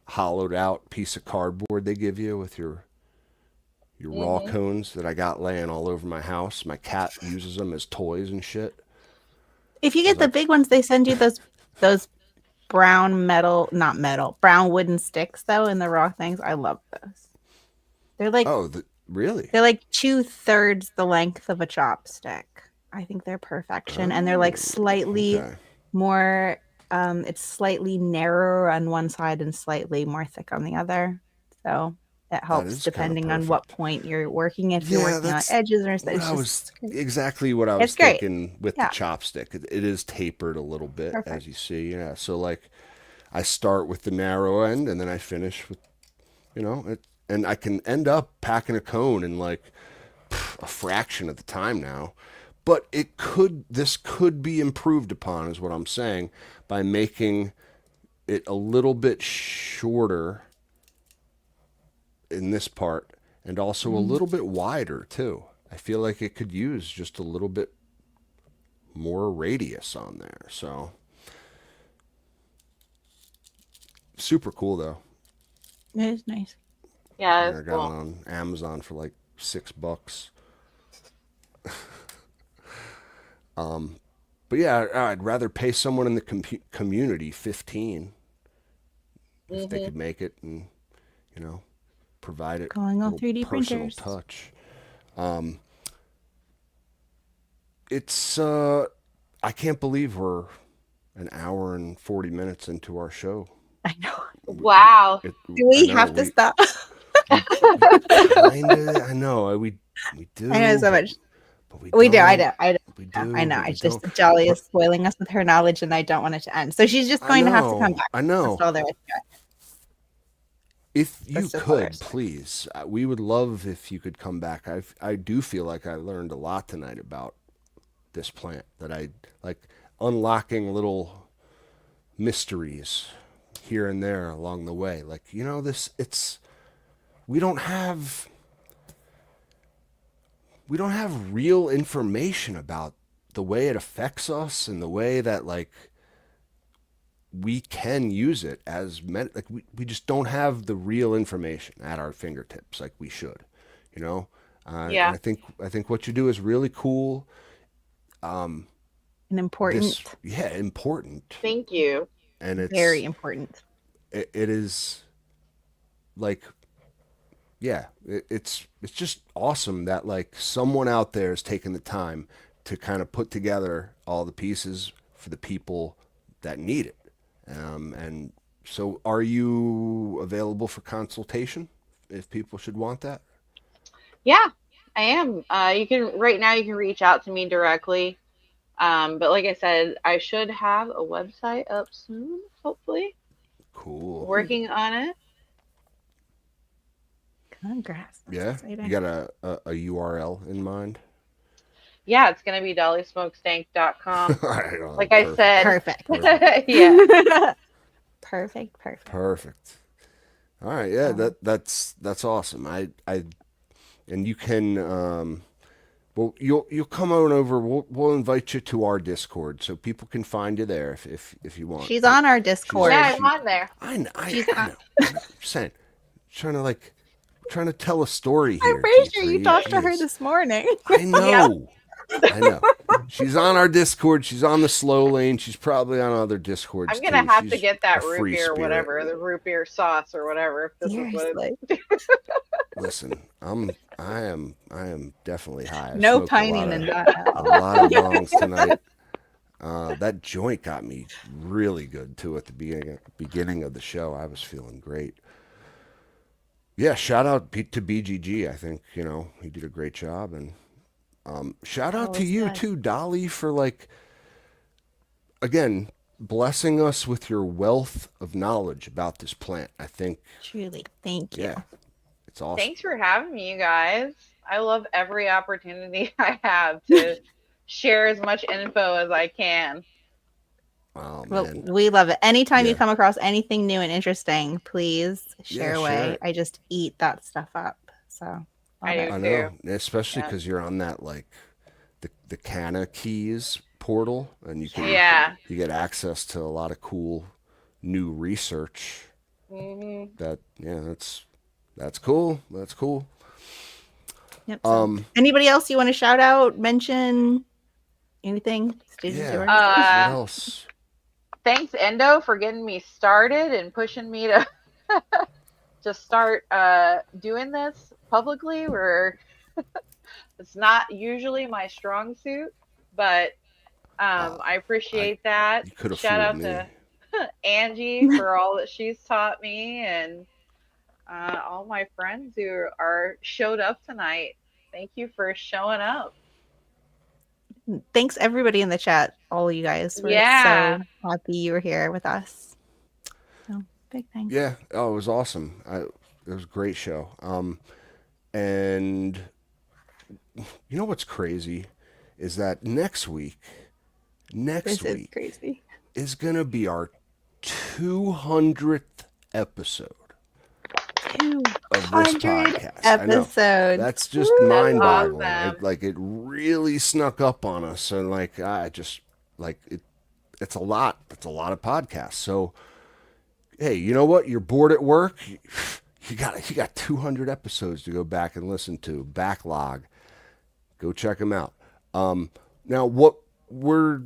hollowed out piece of cardboard they give you with your raw Hmm. cones that I got laying all over my house. My cat uses them as toys and shit. If you I was get the like, big ones, they send you those brown metal, not metal, brown wooden sticks though in the raw things. I love those. They're like oh, really? they're like 2/3 the length of a chopstick. I think they're perfection, and they're like Oh, slightly okay. more. It's slightly narrower on one side and slightly more thick on the other. So it That helps is kind of depending on what perfect. point you're working. If you're Yeah, working on that's edges or stuff, what it's I just was exactly what I was it's great. thinking with the Yeah, chopstick. It is tapered a little bit, as you perfect. see. Yeah, so like I start with the narrow end and then I finish with, and I can end up packing a cone in like a fraction of the time now. But this could be improved upon, is what I'm saying, by making it a little bit shorter in this part and also a Mhm. little bit wider too. I feel like it could use just a little bit more radius on there. So super cool though. It is nice. Yeah, Yeah, it's I got it cool. on Amazon for like $6. But yeah, I'd rather pay someone in the community 15 if they Hmm. could make it and provide it Calling a all little 3D personal printers. touch. It's I can't believe we're an hour and 40 minutes into our show. I know. Wow. Do I we know have to stop? we kind of I know we I know do, so much. but we We do. I don't. know. I know. We I do, know. but we It's just don't. that Jolly is But spoiling us with her knowledge, and I don't want it to end. So she's just I going to have to come know, back. I That's know. all there is to it. If you That's just all there is could, to it. please, we would love if you could come back. I do feel like I learned a lot tonight about this plant, that I like unlocking little mysteries here and there along the way. Like, you know, we don't have real information about the way it affects us and the way that, like, we can use it as like we just don't have the real information at our fingertips like we should, you know. Yeah. I think what you do is really cool. And important. Important. Thank you. And it's Very important. It is like, yeah, it's just awesome that, like, someone out there is taking the time to kind of put together all the pieces for the people that need it. And so, are you available for consultation if people should want that? Yeah, I am. You can reach out to me directly. But like I said, I should have a website up soon, hopefully. Cool. Working on it. Congrats. That's Yeah. exciting. You got a URL in mind? Yeah, it's gonna be DollySmokesDank.com. Like I Perfect. said. Perfect. Yeah. Perfect. All right. Yeah, that's awesome. I and you can well, you'll come on over. We'll invite you to our Discord so people can find you there if you want. She's on our Discord. Yeah, I'm on there. I know. I'm just saying, trying to tell a story here. I'm pretty sure G3. you talked to her Jeez. this morning. I know. I know. She's on our Discord. She's on the slow lane. She's probably on other Discords. I'm gonna have to She's get that a root free beer or spirit. whatever, the root beer sauce or whatever. If this is what Seriously. Listen, I am definitely high. I No smoked pining in a that. lot of bongs tonight. That joint got me really good too at the beginning of the show. I was feeling great. Yeah, shout out to BGG. I think, you know, he did a great job, and shout out to Always you does. too, Dolly, for, like, again, blessing us with your wealth of knowledge about this plant. I think, Truly. Thank you. yeah, it's awesome. Thanks for having me, you guys. I love every opportunity I have to share as much info as I can. Wow, Well, man. we love it. Anytime you Yeah. come across anything new and interesting, please share Yeah, away. share it. I just eat that stuff up. So love I it. do. I too. know, especially Yeah. because you're on that, like, the Canna Keys portal, and you can Yeah. you get access to a lot of cool new research. Hmm. That's cool. That's cool. Yep. So anybody else you want to shout out, mention, anything? Stage is Yeah. yours. What else? Thanks, Endo, for getting me started and pushing me to just start doing this publicly. Where it's not usually my strong suit, but I appreciate that. You could have Shout out fooled me. to Angie for all that she's taught me, and all my friends who showed up tonight. Thank you for showing up. Thanks everybody in the chat, all of you guys. We're Yeah. so happy you were here with us. So big thanks. Yeah. Oh, it was awesome. It was a great show. And you know what's crazy is that next week This is crazy. is gonna be our 200th episode of this 200 podcast. I know. episode. That's just mind-boggling. awesome. It really snuck up on us, and, like, I just, like, it's a lot. It's a lot of podcasts. So, hey, you know what? You're bored at work. You got 200 episodes to go back and listen to. Backlog. Go check them out. Now, what we're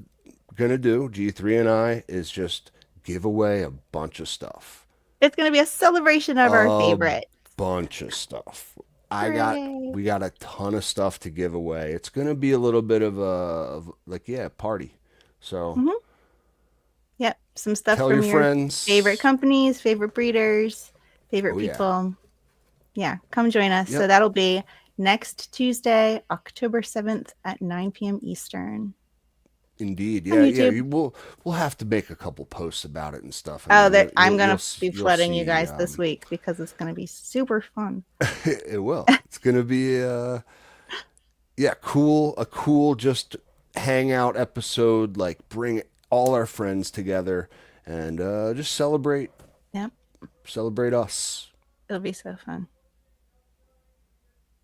gonna do, G3 and I, is just give away a bunch of stuff. It's going to be a celebration of our favorite. Bunch of stuff. Hooray. We got a ton of stuff to give away. It's gonna be a little bit of a party. So Yep. Some stuff tell from your your friends. favorite companies, favorite breeders, favorite Oh, yeah. people. Yeah, come join us. So Yep. that'll be next Tuesday, October 7th at 9 p.m. Eastern. Indeed, On yeah. YouTube. We'll have to make a couple posts about it and stuff. I'm you'll- going to be you'll flooding you see, guys this week because it's going to be super fun. It will. It's gonna be a cool just hangout episode. Like, bring all our friends together and just celebrate Yep. Celebrate us. It'll be so fun.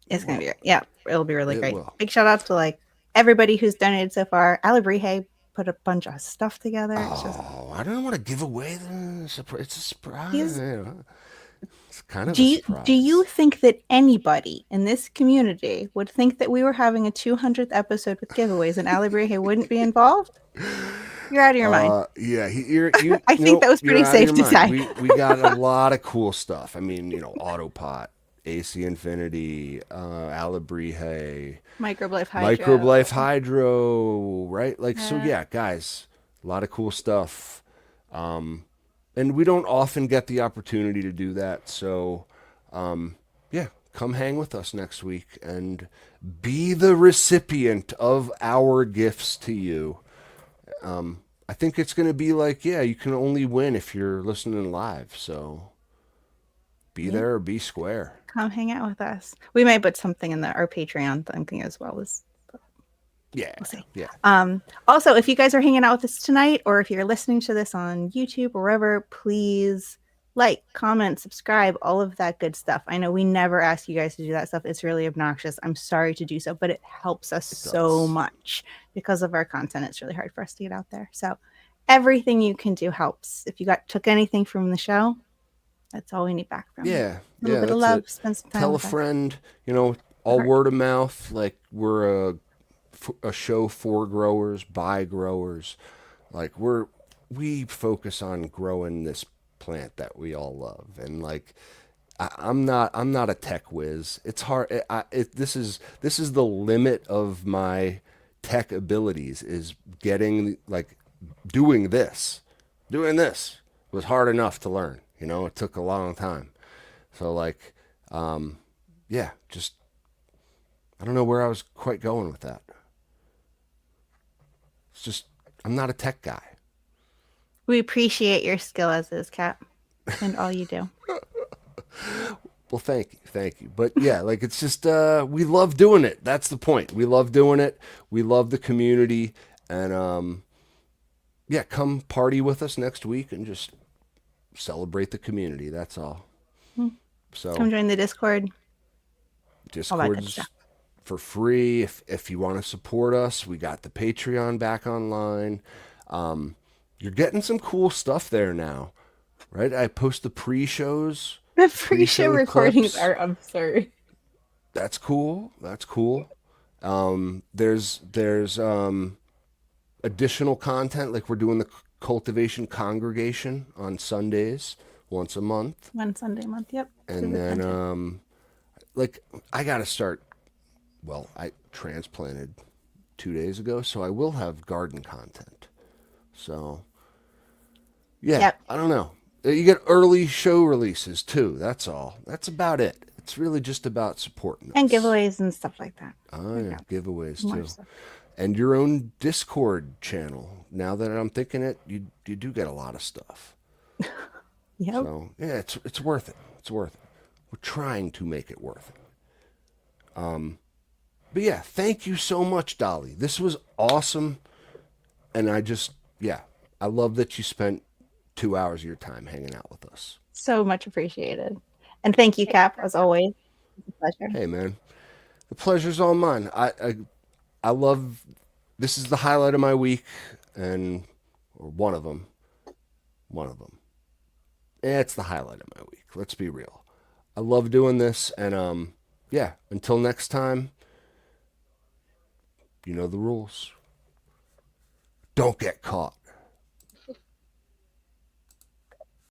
It's going to will. be, yeah, it'll be really It great. will. Big shout outs to like everybody who's donated so far. Alabrihe put a bunch of stuff together. It's just, Oh, I don't want to give away the surprise. It's a surprise. He's- It's kind of do a you, surprise. do you think that anybody in this community would think that we were having a 200th episode with giveaways and Alabrihe wouldn't be involved? You're out of your mind. Yeah, I think that was pretty you're out of safe your to mind. say. We got a lot of cool stuff. I mean, Autopot, AC Infinity, Alabrihe, Microbe Hydro. Microbe Life Hydro, right? Like, so yeah, guys, a lot of cool stuff. And we don't often get the opportunity to do that. So, yeah, come hang with us next week and be the recipient of our gifts to you. I think it's going to be like, yeah, you can only win if you're listening live. So be there or be square. Come hang out with us. We might put something in our Patreon thing as well. Yeah. We'll see. Yeah. Also, if you guys are hanging out with us tonight, or if you're listening to this on YouTube or wherever, please like, comment, subscribe, all of that good stuff. I know we never ask you guys to do that stuff. It's really obnoxious. I'm sorry to do so, but it helps us so much because of our content. It's really hard for us to get out there. So everything you can do helps. If you took anything from the show, that's all we need back from you. Yeah. A little bit of love. Spend some time Tell a with us. friend, all word of mouth. Like, we're a show for growers, by growers. Like, we focus on growing this plant that we all love, and like, I'm not a tech whiz. It's hard. This is the limit of my tech abilities, is getting, like, doing this was hard enough to learn. It took a long time. So, like, yeah, just, I don't know where I was quite going with that. It's just, I'm not a tech guy. We appreciate your skill as is, Cap, and all you do. Well, thank you. But yeah, like, it's just, we love doing it. That's the point. We love doing it. We love the community, and yeah, come party with us next week and just celebrate the community. That's all. So come join the Discord. Discord's for free. If you want to support us, we got the Patreon back online. You're getting some cool stuff there now, right? I post the pre-shows. The pre-show recordings clips. are absurd. That's cool. There's additional content, like we're doing the Cultivation congregation on Sundays once a month. One Sunday a month, yep. And then like, I got to start, well, I transplanted 2 days ago, so I will have garden content. So yeah, yep. I don't know. You get early show releases too. That's all. That's about it. It's really just about supporting us. And giveaways and stuff like that. Oh, yeah, giveaways More too. stuff. And your own Discord channel. Now that I'm thinking it, you do get a lot of stuff. Yep. So yeah, it's worth it. It's worth it. We're trying to make it worth it. But yeah, thank you so much, Dolly. This was awesome. And I love that you spent 2 hours of your time hanging out with us. So much appreciated. And thank you, Cap, as always. It's a pleasure. Hey, man. The pleasure's all mine. I love, this is the highlight of my week, or one of them. It's the highlight of my week. Let's be real. I love doing this, and yeah, until next time, you know the rules. Don't get caught.